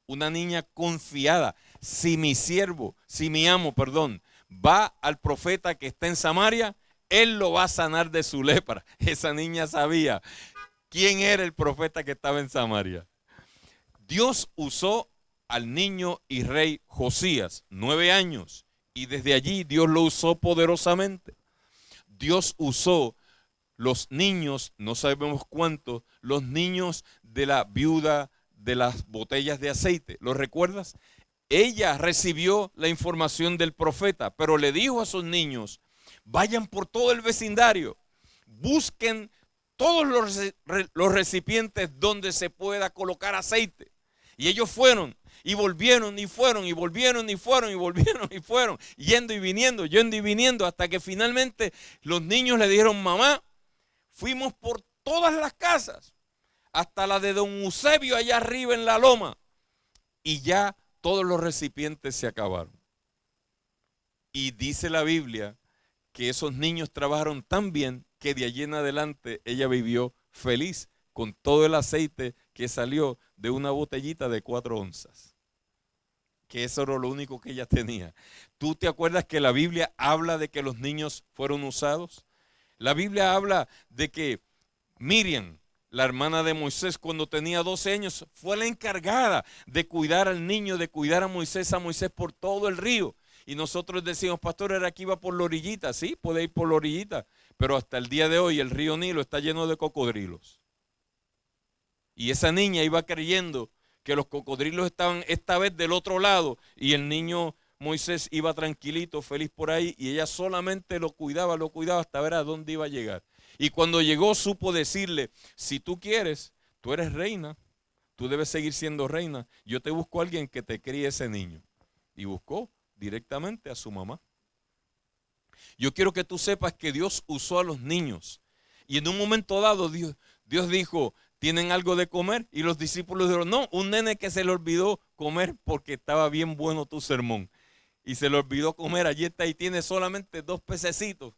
una niña confiada. Si mi amo, va al profeta que está en Samaria, él lo va a sanar de su lepra. Esa niña sabía quién era el profeta que estaba en Samaria. Dios usó al niño y rey Josías, 9 años, y desde allí Dios lo usó poderosamente. Dios usó los niños, no sabemos cuántos, los niños de la viuda de las botellas de aceite. ¿Lo recuerdas? Ella recibió la información del profeta, pero le dijo a sus niños, vayan por todo el vecindario, busquen todos los recipientes donde se pueda colocar aceite. Y ellos fueron y volvieron y fueron y volvieron y fueron y volvieron y fueron, yendo y viniendo, hasta que finalmente los niños le dijeron: mamá, fuimos por todas las casas, hasta la de don Eusebio allá arriba en la loma, y ya todos los recipientes se acabaron. Y dice la Biblia que esos niños trabajaron tan bien que de allí en adelante ella vivió feliz con todo el aceite que salió de una botellita de 4 onzas. Que eso era lo único que ella tenía. ¿Tú te acuerdas que la Biblia habla de que los niños fueron usados? La Biblia habla de que Miriam, la hermana de Moisés, cuando tenía 12 años, fue la encargada de cuidar al niño, de cuidar a Moisés por todo el río. Y nosotros decimos: pastor, era que iba por la orillita. Sí, puede ir por la orillita, pero hasta el día de hoy el río Nilo está lleno de cocodrilos. Y esa niña iba creyendo que los cocodrilos estaban esta vez del otro lado, y el niño Moisés iba tranquilito, feliz por ahí, y ella solamente lo cuidaba hasta ver a dónde iba a llegar. Y cuando llegó, supo decirle: si tú quieres, tú eres reina, tú debes seguir siendo reina, yo te busco a alguien que te críe ese niño. Y buscó directamente a su mamá. Yo quiero que tú sepas que Dios usó a los niños, y en un momento dado Dios dijo: ¿tienen algo de comer? Y los discípulos dijeron: no, un nene que se le olvidó comer porque estaba bien bueno tu sermón. Y se le olvidó comer, allí está, y tiene solamente 2 pececitos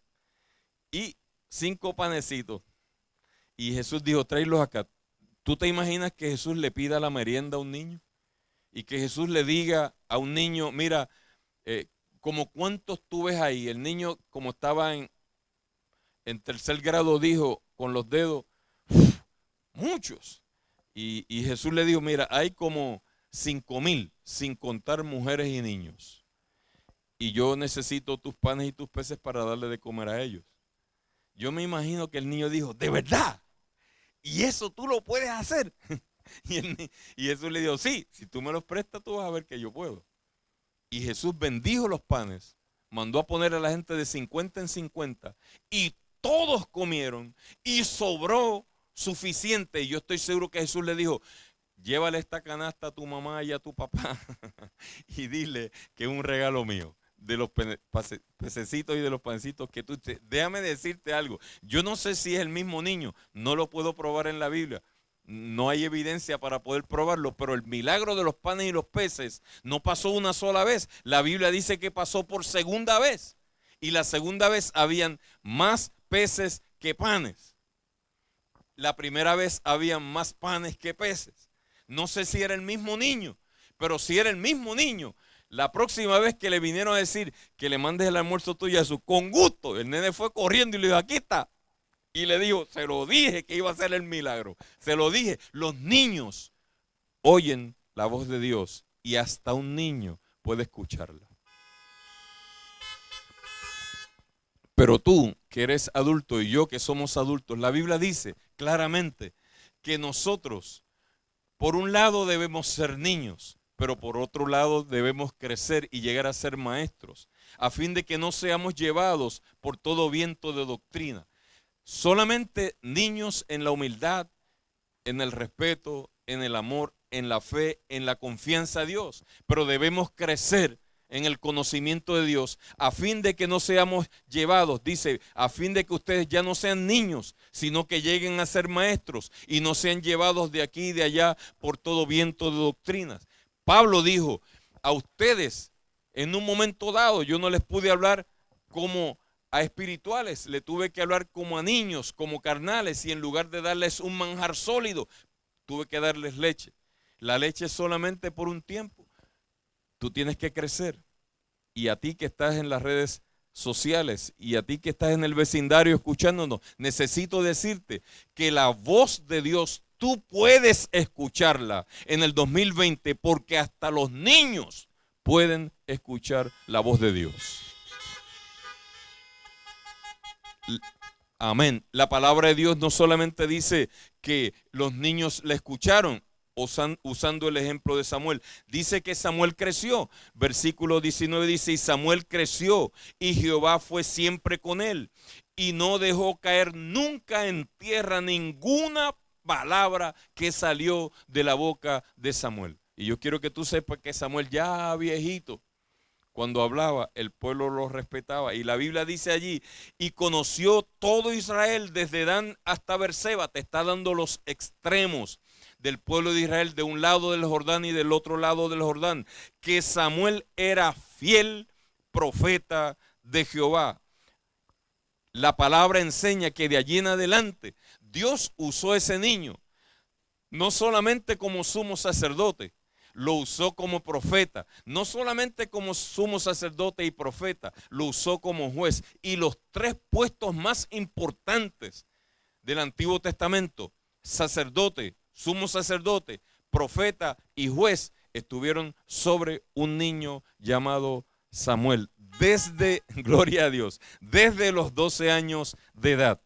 y 5 panecitos. Y Jesús dijo: tráelos acá. ¿Tú te imaginas que Jesús le pida la merienda a un niño? Y que Jesús le diga a un niño: mira, como cuántos tú ves ahí. El niño, como estaba en 3er grado, dijo con los dedos: muchos. Y Jesús le dijo: mira, hay como 5,000, sin contar mujeres y niños. Y yo necesito tus panes y tus peces para darle de comer a ellos. Yo me imagino que el niño dijo: ¿de verdad? ¿Y eso tú lo puedes hacer? Y Jesús le dijo: sí, si tú me los prestas, tú vas a ver que yo puedo. Y Jesús bendijo los panes, mandó a poner a la gente de 50 en 50, y todos comieron, y sobró suficiente. Y yo estoy seguro que Jesús le dijo: llévale esta canasta a tu mamá y a tu papá y dile que es un regalo mío, de los pececitos y de los pancitos que tú. Déjame decirte algo, yo no sé si es el mismo niño, no lo puedo probar en la Biblia, no hay evidencia para poder probarlo, pero el milagro de los panes y los peces no pasó una sola vez. La Biblia dice que pasó por segunda vez, y la segunda vez habían más peces que panes. La primera vez habían más panes que peces. No sé si era el mismo niño, pero si era el mismo niño, la próxima vez que le vinieron a decir que le mandes el almuerzo tuyo a Jesús, con gusto, el nene fue corriendo y le dijo: aquí está. Y le dijo: se lo dije que iba a hacer el milagro. Se lo dije. Los niños oyen la voz de Dios, y hasta un niño puede escucharla. Pero tú, que eres adulto, y yo, que somos adultos, la Biblia dice claramente que nosotros, por un lado, debemos ser niños, pero por otro lado debemos crecer y llegar a ser maestros, a fin de que no seamos llevados por todo viento de doctrina. Solamente niños en la humildad, en el respeto, en el amor, en la fe, en la confianza a Dios. Pero debemos crecer en el conocimiento de Dios, a fin de que no seamos llevados, dice, a fin de que ustedes ya no sean niños, sino que lleguen a ser maestros y no sean llevados de aquí y de allá por todo viento de doctrinas. Pablo dijo: a ustedes en un momento dado yo no les pude hablar como a espirituales, le tuve que hablar como a niños, como carnales, y en lugar de darles un manjar sólido, tuve que darles leche. La leche es solamente por un tiempo. Tú tienes que crecer. Y a ti que estás en las redes sociales, y a ti que estás en el vecindario escuchándonos, necesito decirte que la voz de Dios tú puedes escucharla en el 2020, porque hasta los niños pueden escuchar la voz de Dios. Amén. La palabra de Dios no solamente dice que los niños la escucharon, usando el ejemplo de Samuel. Dice que Samuel creció. Versículo 19 dice: y Samuel creció, y Jehová fue siempre con él, y no dejó caer nunca en tierra ninguna palabra que salió de la boca de Samuel. Y yo quiero que tú sepas que Samuel, ya viejito, cuando hablaba, el pueblo lo respetaba. Y la Biblia dice allí, y conoció todo Israel desde Dan hasta Berseba. Te está dando los extremos del pueblo de Israel, de un lado del Jordán y del otro lado del Jordán, que Samuel era fiel profeta de Jehová. La palabra enseña que de allí en adelante Dios usó a ese niño, no solamente como sumo sacerdote, lo usó como profeta, no solamente como sumo sacerdote y profeta, lo usó como juez. Y los tres puestos más importantes del Antiguo Testamento, sacerdote, sumo sacerdote, profeta y juez, estuvieron sobre un niño llamado Samuel, desde, gloria a Dios, desde los 12 años de edad.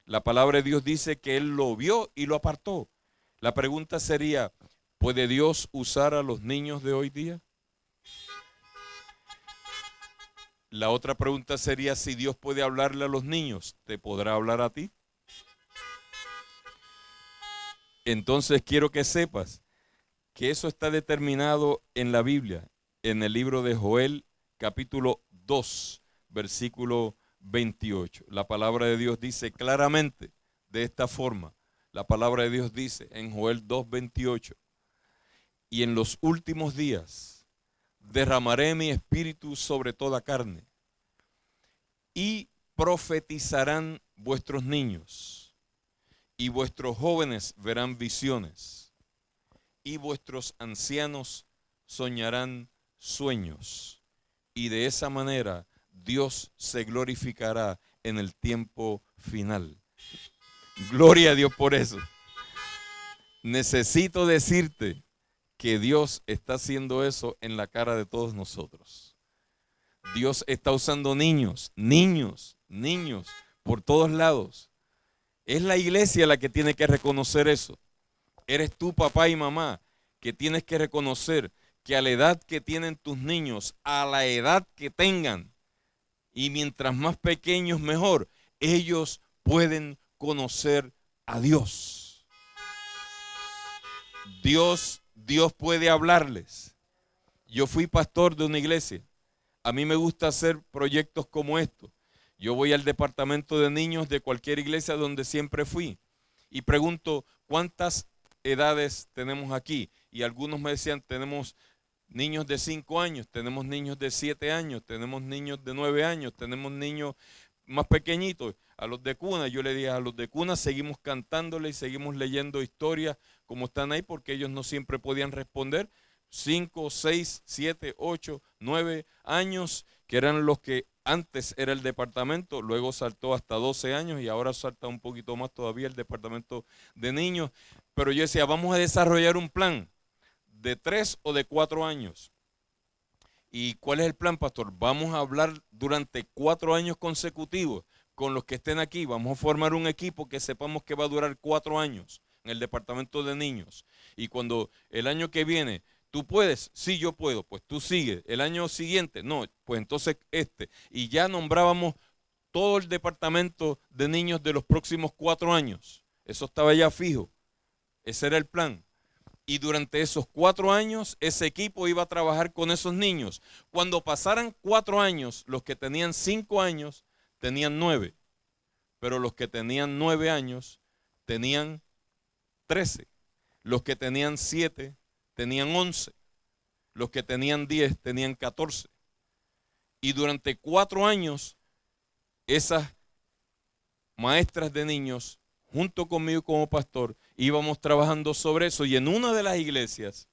La palabra de Dios dice que él lo vio y lo apartó. La pregunta sería, ¿puede Dios usar a los niños de hoy día? La otra pregunta sería, si Dios puede hablarle a los niños, ¿te podrá hablar a ti? Entonces quiero que sepas que eso está determinado en la Biblia, en el libro de Joel, capítulo 2, versículo 28. La palabra de Dios dice claramente de esta forma. La palabra de Dios dice en Joel 2:28, y en los últimos días derramaré mi espíritu sobre toda carne, y profetizarán vuestros niños, y vuestros jóvenes verán visiones, y vuestros ancianos soñarán sueños, y de esa manera Dios se glorificará en el tiempo final. Gloria a Dios por eso. Necesito decirte que Dios está haciendo eso en la cara de todos nosotros. Dios está usando niños por todos lados. Es la iglesia la que tiene que reconocer eso. Eres tú, papá y mamá, que tienes que reconocer que a la edad que tienen tus niños, a la edad que tengan, y mientras más pequeños mejor, ellos pueden conocer a Dios. Dios puede hablarles. Yo fui pastor de una iglesia. A mí me gusta hacer proyectos como estos. Yo voy al departamento de niños de cualquier iglesia donde siempre fui y pregunto, ¿cuántas edades tenemos aquí? Y algunos me decían, tenemos niños de 5 años, tenemos niños de 7 años, tenemos niños de 9 años, tenemos niños más pequeñitos. A los de cuna, yo le dije, a los de cuna seguimos cantándole y seguimos leyendo historias como están ahí, porque ellos no siempre podían responder. 5, 6, 7, 8, 9 años, que eran los que antes era el departamento, luego saltó hasta 12 años y ahora salta un poquito más todavía el departamento de niños. Pero yo decía, vamos a desarrollar un plan de 3 o de 4 años. ¿Y cuál es el plan, pastor? Vamos a hablar durante 4 años consecutivos con los que estén aquí. Vamos a formar un equipo que sepamos que va a durar 4 años en el departamento de niños. Y cuando el año que viene, ¿tú puedes? Sí, yo puedo. Pues tú sigue. El año siguiente, no, pues entonces este. Y ya nombrábamos todo el departamento de niños de los próximos 4 años. Eso estaba ya fijo. Ese era el plan. Y durante esos 4 años, ese equipo iba a trabajar con esos niños. Cuando pasaran 4 años, los que tenían 5 años tenían 9. Pero los que tenían 9 años tenían 13. Los que tenían 7 tenían 11. Los que tenían 10 tenían 14. Y durante 4 años, esas maestras de niños, junto conmigo como pastor, íbamos trabajando sobre eso. Y en una de las iglesias,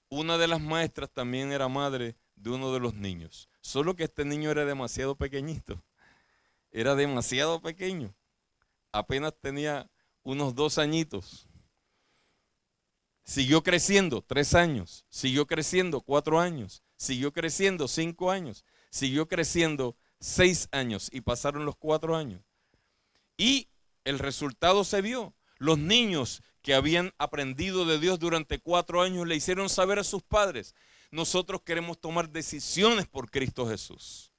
una de las maestras también era madre de uno de los niños. Solo que este niño era demasiado pequeñito. Era demasiado pequeño. Apenas tenía unos 2 añitos. Siguió creciendo 3 años. Siguió creciendo 4 años. Siguió creciendo 5 años. Siguió creciendo 6 años. Y pasaron los 4 años. Y el resultado se vio. Los niños que habían aprendido de Dios durante 4 años le hicieron saber a sus padres: nosotros queremos tomar decisiones por Cristo Jesús.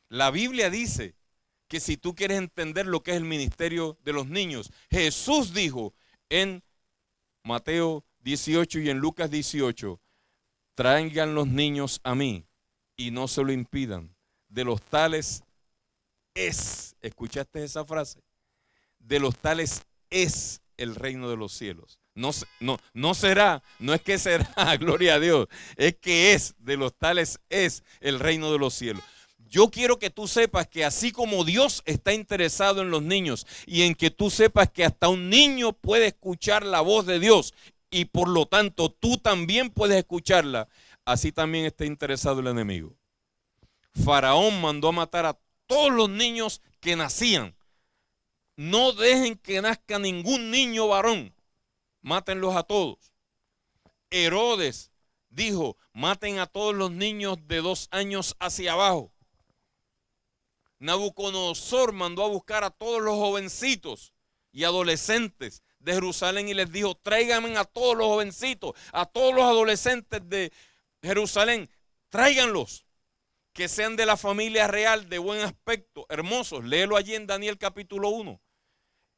La Biblia dice que si tú quieres entender lo que es el ministerio de los niños, Jesús dijo en Mateo 18 y en Lucas 18, traigan los niños a mí y no se lo impidan. De los tales es, ¿escuchaste esa frase? De los tales es el reino de los cielos. No será, no es que será, gloria a Dios, es que es, de los tales es el reino de los cielos. Yo quiero que tú sepas que así como Dios está interesado en los niños y en que tú sepas que hasta un niño puede escuchar la voz de Dios y por lo tanto tú también puedes escucharla, así también está interesado el enemigo. Faraón mandó a matar a todos los niños que nacían. No dejen que nazca ningún niño varón. Mátenlos a todos. Herodes dijo, maten a todos los niños de 2 años hacia abajo. Nabucodonosor mandó a buscar a todos los jovencitos y adolescentes de Jerusalén y les dijo, tráiganme a todos los jovencitos, a todos los adolescentes de Jerusalén, tráiganlos, que sean de la familia real, de buen aspecto, hermosos. Léelo allí en Daniel capítulo 1.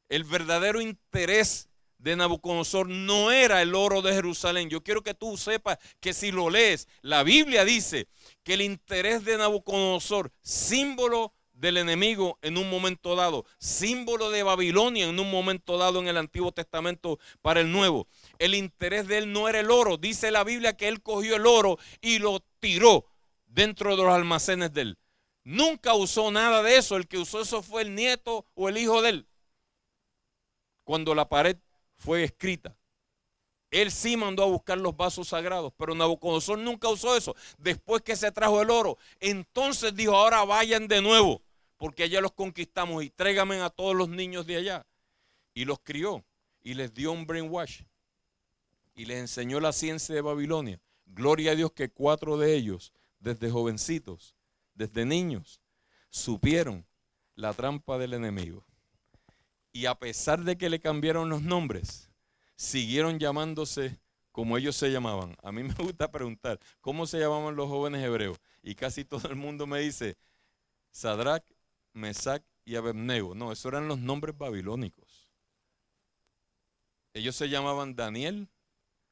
El verdadero interés de Nabucodonosor no era el oro de Jerusalén. Yo quiero que tú sepas que si lo lees, la Biblia dice que el interés de Nabucodonosor, símbolo del enemigo en un momento dado, símbolo de Babilonia en un momento dado en el Antiguo Testamento para el Nuevo, el interés de él no era el oro. Dice la Biblia que él cogió el oro y lo tiró dentro de los almacenes de él. Nunca usó nada de eso. El que usó eso fue el nieto o el hijo de él. Cuando la pared fue escrita, él sí mandó a buscar los vasos sagrados, pero Nabucodonosor nunca usó eso. Después que se trajo el oro, entonces dijo, ahora vayan de nuevo, porque allá los conquistamos y tráiganme a todos los niños de allá. Y los crió y les dio un brainwash y les enseñó la ciencia de Babilonia. Gloria a Dios que 4 de ellos, desde jovencitos, desde niños, supieron la trampa del enemigo. Y a pesar de que le cambiaron los nombres, siguieron llamándose como ellos se llamaban. A mí me gusta preguntar, ¿cómo se llamaban los jóvenes hebreos? Y casi todo el mundo me dice, Sadrach, Mesac y Abednego. No, esos eran los nombres babilónicos. Ellos se llamaban Daniel,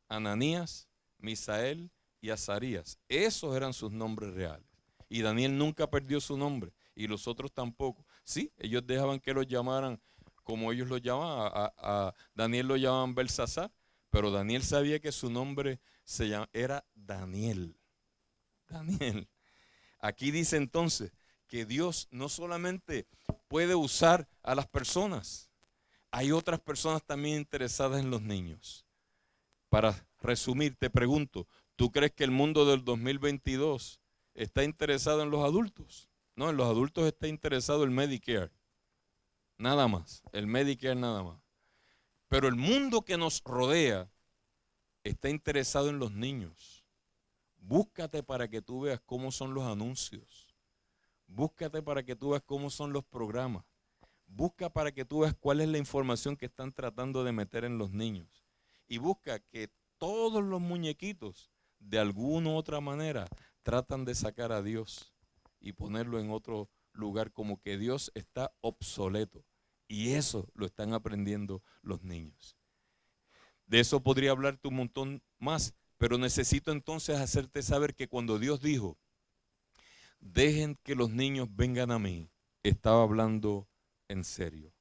Ananías, Misael y Azarías. Esos eran sus nombres reales. Y Daniel nunca perdió su nombre, y los otros tampoco. Sí, ellos dejaban que los llamaran como ellos lo llamaban. A Daniel lo llamaban Belsasar, pero Daniel sabía que su nombre era Daniel. Daniel. Aquí dice entonces que Dios no solamente puede usar a las personas, hay otras personas también interesadas en los niños. Para resumir, te pregunto, ¿tú crees que el mundo del 2022 está interesado en los adultos? No, en los adultos está interesado el Medicare. Nada más, el Medicare nada más. Pero el mundo que nos rodea está interesado en los niños. Búscate para que tú veas cómo son los anuncios. Búscate para que tú veas cómo son los programas. Busca para que tú veas cuál es la información que están tratando de meter en los niños. Y busca que todos los muñequitos, de alguna u otra manera, tratan de sacar a Dios y ponerlo en otro lugar, como que Dios está obsoleto. Y eso lo están aprendiendo los niños. De eso podría hablarte un montón más, pero necesito entonces hacerte saber que cuando Dios dijo, dejen que los niños vengan a mí, estaba hablando en serio.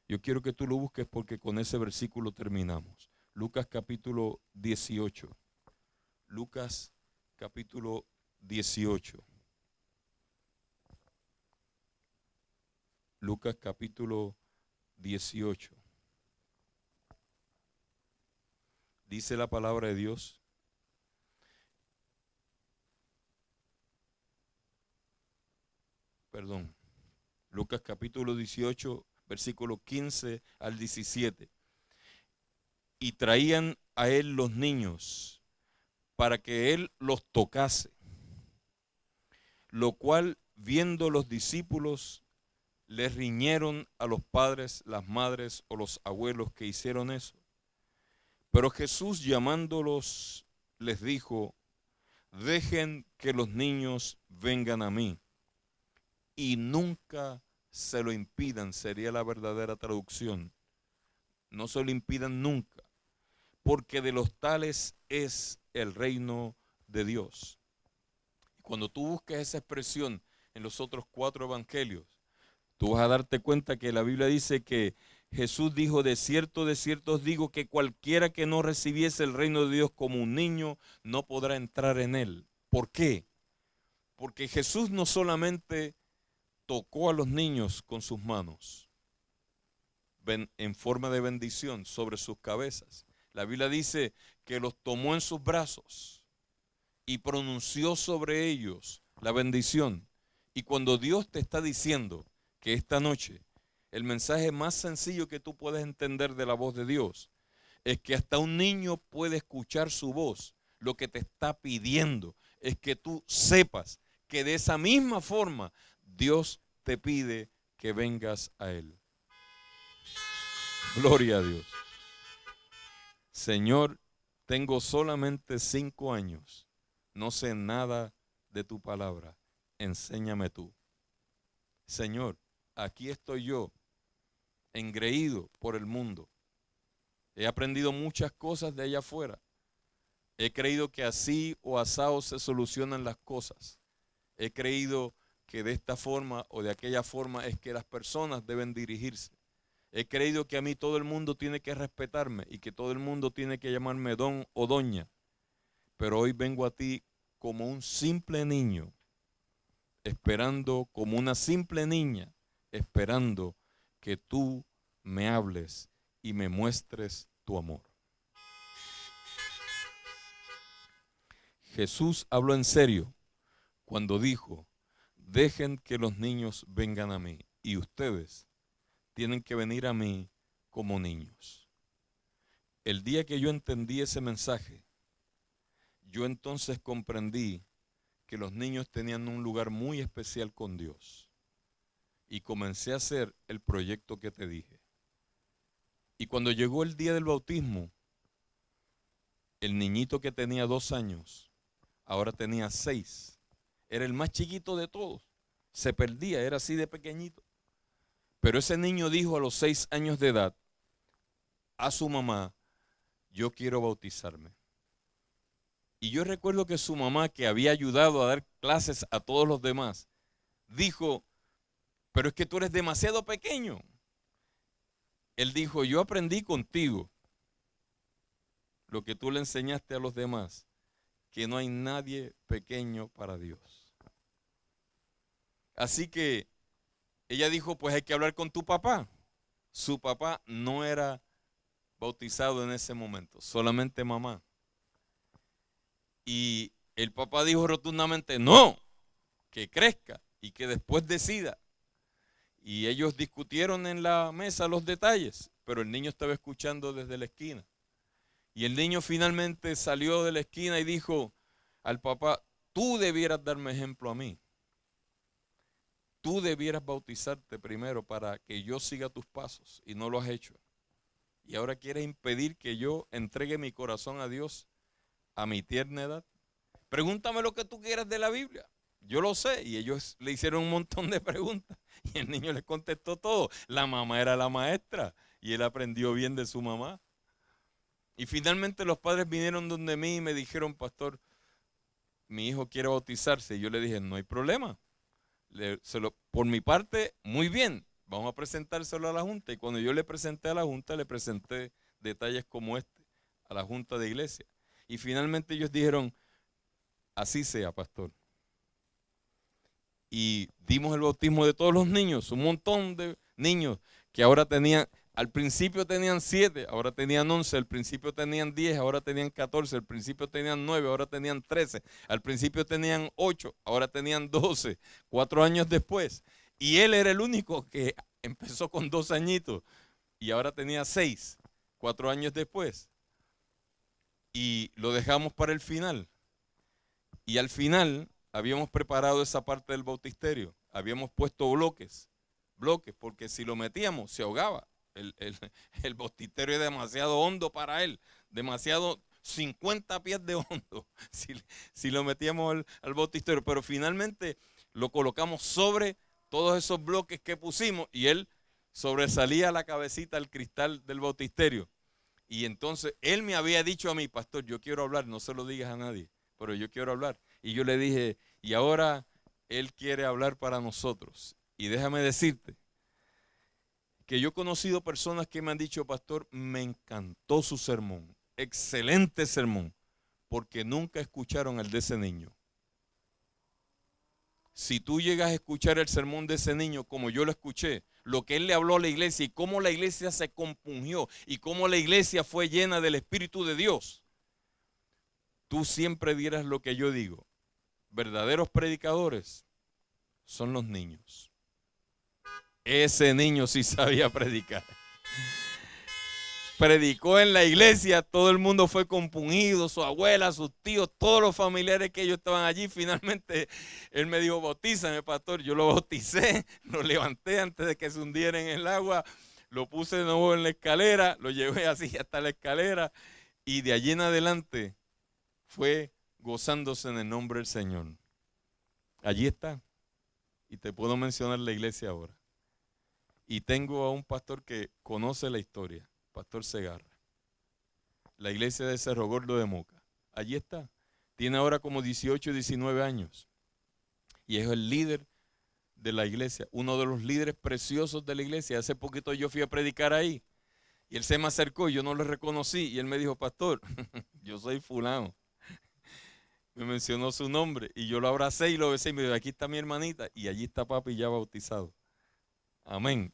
Yo quiero que tú lo busques porque con ese versículo terminamos. Lucas capítulo 18. Lucas capítulo 18. Lucas capítulo 18. Dice la palabra de Dios. Perdón. Lucas capítulo 18, versículo 15 al 17. Y traían a él los niños para que él los tocase, lo cual viendo los discípulos les riñeron a los padres, las madres o los abuelos que hicieron eso. Pero Jesús llamándolos les dijo, dejen que los niños vengan a mí y nunca se lo impidan, sería la verdadera traducción. No se lo impidan nunca, porque de los tales es el reino de Dios. Cuando tú busques esa expresión en los otros 4 evangelios, tú vas a darte cuenta que la Biblia dice que Jesús dijo, de cierto os digo que cualquiera que no recibiese el reino de Dios como un niño, no podrá entrar en él. ¿Por qué? Porque Jesús no solamente tocó a los niños con sus manos en forma de bendición sobre sus cabezas. La Biblia dice que los tomó en sus brazos y pronunció sobre ellos la bendición. Y cuando Dios te está diciendo que esta noche el mensaje más sencillo que tú puedes entender de la voz de Dios es que hasta un niño puede escuchar su voz, lo que te está pidiendo es que tú sepas que de esa misma forma Dios te pide que vengas a Él. Gloria a Dios. Señor, tengo solamente 5 años. No sé nada de tu palabra. Enséñame tú. Señor, aquí estoy yo, engreído por el mundo. He aprendido muchas cosas de allá afuera. He creído que así o asado se solucionan las cosas. He creído que de esta forma o de aquella forma es que las personas deben dirigirse. He creído que a mí todo el mundo tiene que respetarme y que todo el mundo tiene que llamarme don o doña. Pero hoy vengo a ti como un simple niño, esperando, como una simple niña, esperando que tú me hables y me muestres tu amor. Jesús habló en serio cuando dijo, dejen que los niños vengan a mí y ustedes tienen que venir a mí como niños. El día que yo entendí ese mensaje, yo entonces comprendí que los niños tenían un lugar muy especial con Dios. Y comencé a hacer el proyecto que te dije. Y cuando llegó el día del bautismo, el niñito que tenía 2 años, ahora tenía 6. Era el más chiquito de todos. Se perdía, era así de pequeñito. Pero ese niño dijo a los 6 años de edad a su mamá, yo quiero bautizarme. Y yo recuerdo que su mamá, que había ayudado a dar clases a todos los demás, dijo, pero es que tú eres demasiado pequeño. Él dijo, yo aprendí contigo lo que tú le enseñaste a los demás, que no hay nadie pequeño para Dios. Así que ella dijo, pues hay que hablar con tu papá. Su papá no era bautizado en ese momento, solamente mamá. Y el papá dijo rotundamente, no, que crezca y que después decida. Y ellos discutieron en la mesa los detalles, pero el niño estaba escuchando desde la esquina. Y el niño finalmente salió de la esquina y dijo al papá, tú debieras darme ejemplo a mí. Tú debieras bautizarte primero para que yo siga tus pasos y no lo has hecho. Y ahora quieres impedir que yo entregue mi corazón a Dios a mi tierna edad. Pregúntame lo que tú quieras de la Biblia. Yo lo sé. Y ellos le hicieron un montón de preguntas. Y el niño les contestó todo. La mamá era la maestra. Y él aprendió bien de su mamá. Y finalmente los padres vinieron donde mí y me dijeron, pastor, mi hijo quiere bautizarse. Y yo le dije, no hay problema. Por mi parte, muy bien. Vamos a presentárselo a la junta. Y cuando yo le presenté a la junta, le presenté detalles como este a la junta de iglesia. Y finalmente ellos dijeron, así sea, pastor. Y dimos el bautismo de todos los niños, un montón de niños que ahora tenían, al principio tenían 7, ahora tenían 11, al principio tenían 10, ahora tenían 14, al principio tenían 9, ahora tenían 13, al principio tenían 8, ahora tenían 12, 4 años después. Y él era el único que empezó con 2 añitos y ahora tenía 6, 4 años después. Y lo dejamos para el final. Y al final habíamos preparado esa parte del bautisterio. Habíamos puesto bloques, porque si lo metíamos se ahogaba. El bautisterio es demasiado hondo para él, demasiado 50 pies de hondo si lo metíamos al bautisterio. Pero finalmente lo colocamos sobre todos esos bloques que pusimos, y él sobresalía la cabecita al cristal del bautisterio. Y entonces él me había dicho a mí, pastor, yo quiero hablar, no se lo digas a nadie, pero yo quiero hablar. Y yo le dije, y ahora él quiere hablar para nosotros. Y déjame decirte que yo he conocido personas que me han dicho, pastor, me encantó su sermón, excelente sermón, porque nunca escucharon el de ese niño. Si tú llegas a escuchar el sermón de ese niño como yo lo escuché, lo que él le habló a la iglesia y cómo la iglesia se compungió y cómo la iglesia fue llena del Espíritu de Dios, tú siempre dirás lo que yo digo. Verdaderos predicadores son los niños. Ese niño sí sabía predicar. Predicó en la iglesia, todo el mundo fue compungido, su abuela, sus tíos, todos los familiares que ellos estaban allí. Finalmente él me dijo, bautízame, pastor. Yo lo bauticé, lo levanté antes de que se hundiera en el agua, lo puse de nuevo en la escalera, lo llevé así hasta la escalera y de allí en adelante fue gozándose en el nombre del Señor. Allí está. Y te puedo mencionar la iglesia ahora. Y tengo a un pastor que conoce la historia, Pastor Segarra. La iglesia de Cerro Gordo de Moca. Allí está. Tiene ahora como 18, 19 años. Y es el líder de la iglesia, uno de los líderes preciosos de la iglesia. Hace poquito yo fui a predicar ahí. Y él se me acercó y yo no lo reconocí. Y él me dijo, pastor, yo soy fulano. Me mencionó su nombre y yo lo abracé y lo besé y me dijo, aquí está mi hermanita y allí está papi ya bautizado. Amén.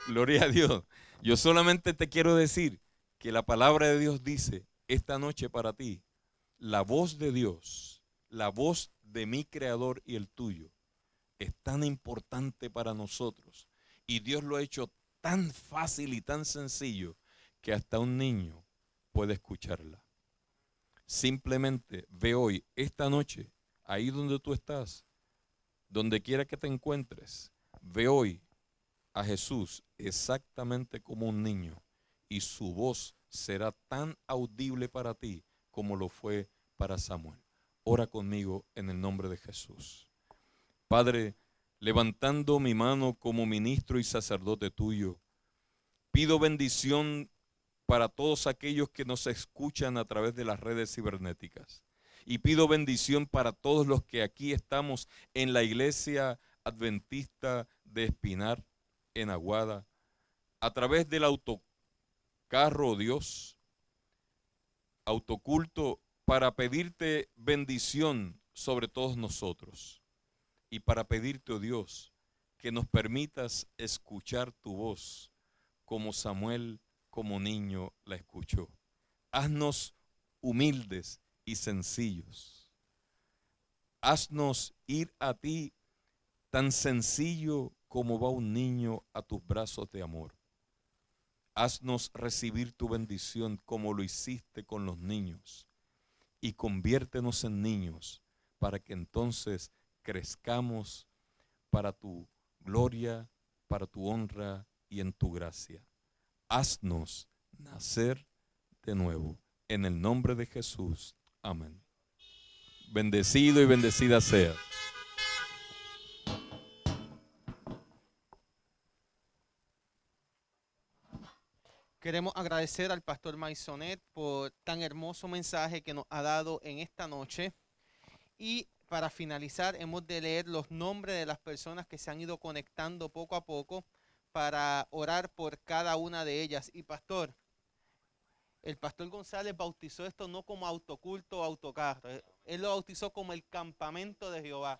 Gloria a Dios. Yo solamente te quiero decir que la palabra de Dios dice esta noche para ti, la voz de Dios, la voz de mi creador y el tuyo, es tan importante para nosotros y Dios lo ha hecho tan fácil y tan sencillo que hasta un niño puede escucharla. Simplemente ve hoy, esta noche, ahí donde tú estás, donde quiera que te encuentres, ve hoy a Jesús exactamente como un niño y su voz será tan audible para ti como lo fue para Samuel. Ora conmigo en el nombre de Jesús. Padre, levantando mi mano como ministro y sacerdote tuyo, pido bendición para todos aquellos que nos escuchan a través de las redes cibernéticas. Y pido bendición para todos los que aquí estamos en la iglesia adventista de Espinar, en Aguada, a través del autocarro, Dios, autoculto, para pedirte bendición sobre todos nosotros. Y para pedirte, oh Dios, que nos permitas escuchar tu voz como Samuel, como niño la escuchó. Haznos humildes y sencillos. Haznos ir a ti tan sencillo como va un niño a tus brazos de amor. Haznos recibir tu bendición como lo hiciste con los niños y conviértenos en niños para que entonces crezcamos para tu gloria, para tu honra y en tu gracia. Haznos nacer de nuevo. En el nombre de Jesús. Amén. Bendecido y bendecida sea. Queremos agradecer al pastor Maisonet por tan hermoso mensaje que nos ha dado en esta noche. Y para finalizar, hemos de leer los nombres de las personas que se han ido conectando poco a poco para orar por cada una de ellas. Y pastor, el pastor González bautizó esto no como autoculto o autocarro. Él lo bautizó como el campamento de Jehová.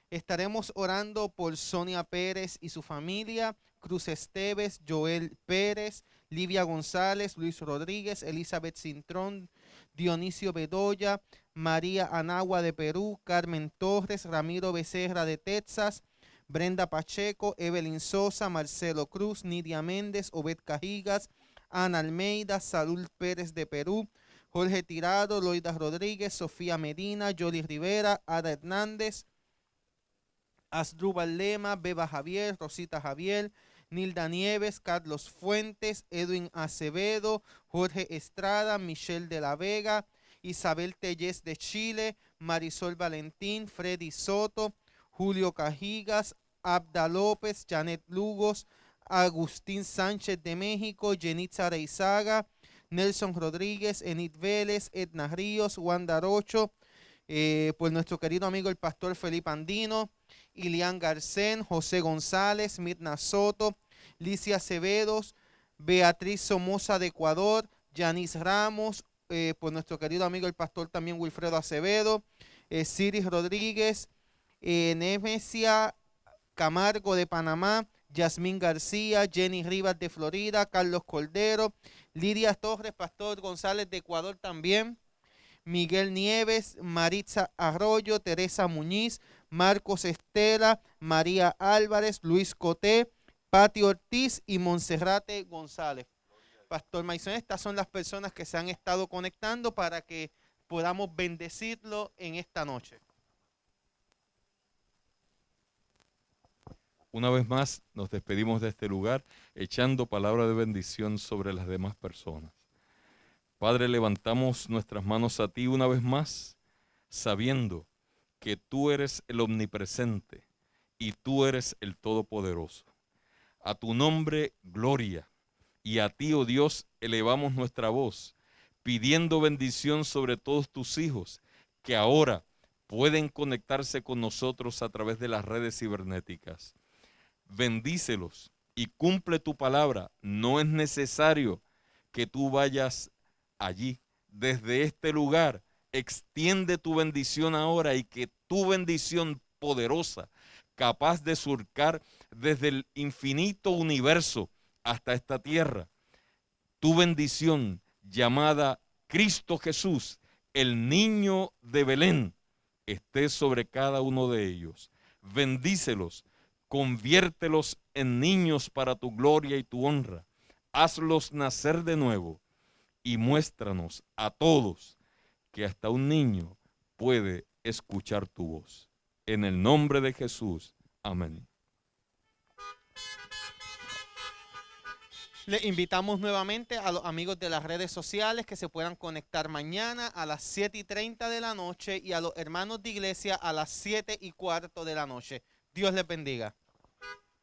Estaremos orando por Sonia Pérez y su familia, Cruz Esteves, Joel Pérez, Livia González, Luis Rodríguez, Elizabeth Cintrón, Dionisio Bedoya, María Anagua de Perú, Carmen Torres, Ramiro Becerra de Texas, Brenda Pacheco, Evelyn Sosa, Marcelo Cruz, Nidia Méndez, Obed Cajigas, Ana Almeida, Saúl Pérez de Perú, Jorge Tirado, Loida Rodríguez, Sofía Medina, Yoli Rivera, Ada Hernández, Asdrúbal Lema, Beba Javier, Rosita Javier, Nilda Nieves, Carlos Fuentes, Edwin Acevedo, Jorge Estrada, Michelle de la Vega Isabel Tellez de Chile, Marisol Valentín, Freddy Soto, Julio Cajigas, Abda López, Janet Lugos, Agustín Sánchez de México, Yenitza Areizaga, Nelson Rodríguez, Enid Vélez, Edna Ríos, Wanda Rocho, por nuestro querido amigo el pastor Felipe Andino, Ilian Garcén, José González, Mirna Soto, Licia Acevedos, Beatriz Somoza de Ecuador, Yanis Ramos, por nuestro querido amigo el pastor también Wilfredo Acevedo, Ciris Rodríguez, Nemesia Camargo de Panamá, Yasmín García, Jenny Rivas de Florida, Carlos Cordero, Lidia Torres, Pastor González de Ecuador también, Miguel Nieves, Maritza Arroyo, Teresa Muñiz, Marcos Estela, María Álvarez, Luis Coté, Pati Ortiz y Monserrate González. Pastor Maison, estas son las personas que se han estado conectando para que podamos bendecirlo en esta noche. Una vez más nos despedimos de este lugar echando palabra de bendición sobre las demás personas. Padre, levantamos nuestras manos a ti una vez más, sabiendo que tú eres el omnipresente y tú eres el todopoderoso. A tu nombre, gloria, y a ti, oh Dios, elevamos nuestra voz, pidiendo bendición sobre todos tus hijos, que ahora pueden conectarse con nosotros a través de las redes cibernéticas. Bendícelos y cumple tu palabra. No es necesario que tú vayas allí. Desde este lugar, extiende tu bendición ahora y que tu bendición poderosa, capaz de surcar desde el infinito universo hasta esta tierra, tu bendición llamada Cristo Jesús, el niño de Belén, esté sobre cada uno de ellos. Bendícelos. Conviértelos en niños para tu gloria y tu honra. Hazlos nacer de nuevo y muéstranos a todos que hasta un niño puede escuchar tu voz. En el nombre de Jesús. Amén. Le invitamos nuevamente a los amigos de las redes sociales que se puedan conectar mañana a las 7:30 de la noche y a los hermanos de iglesia a las 7:15 de la noche. Dios les bendiga.